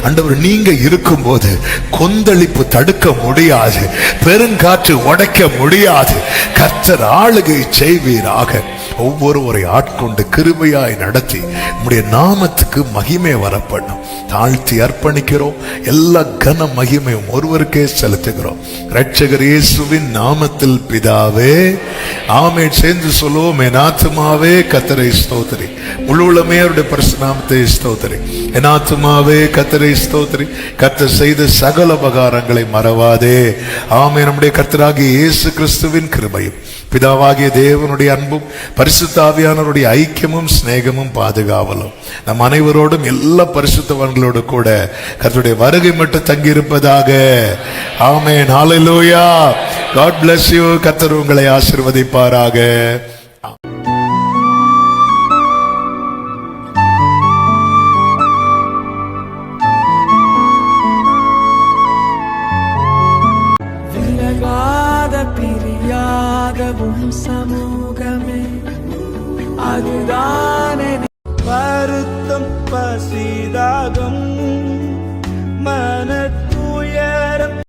ஆண்டவர், நீங்க இருக்கும் போது கொந்தளிப்பு தடுக்க முடியாது, பெருங்காற்று உடைக்க முடியாது. கர்த்தர் ஆளுகை செய்வீராக. ஒவ்வொருவரை ஆட்கொண்டு கிருபையாய் நடத்தி நம்முடைய நாமத்துக்கு மகிமை வரப்படும். தாழ்த்தி அர்ப்பணிக்கிறோம். எல்லா கன மகிமையும் ஒருவருக்கே செலுத்துகிறோம். இரட்சகர் இயேசுவின் நாமத்தில் பிதாவே, ஆமென். சேர்ந்து சொல்லுவோம். என் ஆத்துமாவே கர்த்தரை ஸ்தோத்திரி, முழுவதுமே அவருடைய பரிசுத்த நாமத்தை ஸ்தோத்திரி. என் ஆத்துமாவே கர்த்தரை ஸ்தோத்திரி, கர்த்தர் செய்த சகல உபகாரங்களை மறவாதே. ஆமென். நம்முடைய கர்த்தராகிய இயேசு கிறிஸ்துவின் கிருபையும் பிதாவாகிய தேவனுடைய அன்பும் பரிசுத்த ஆவியானவருடைய ஐக்கியமும் சிநேகமும் பாதுகாவலும் நம் அனைவரோடும் எல்லா பரிசுத்தவான்களோடு கூட கர்த்தருடைய வருகை மட்டும் தங்கி இருப்பதாக. ஆமென். ஹல்லேலூயா. God bless you. கர்த்தர் உங்களை ஆசீர்வதிப்பாராக. பிரியாத சமூகமே அதுதான்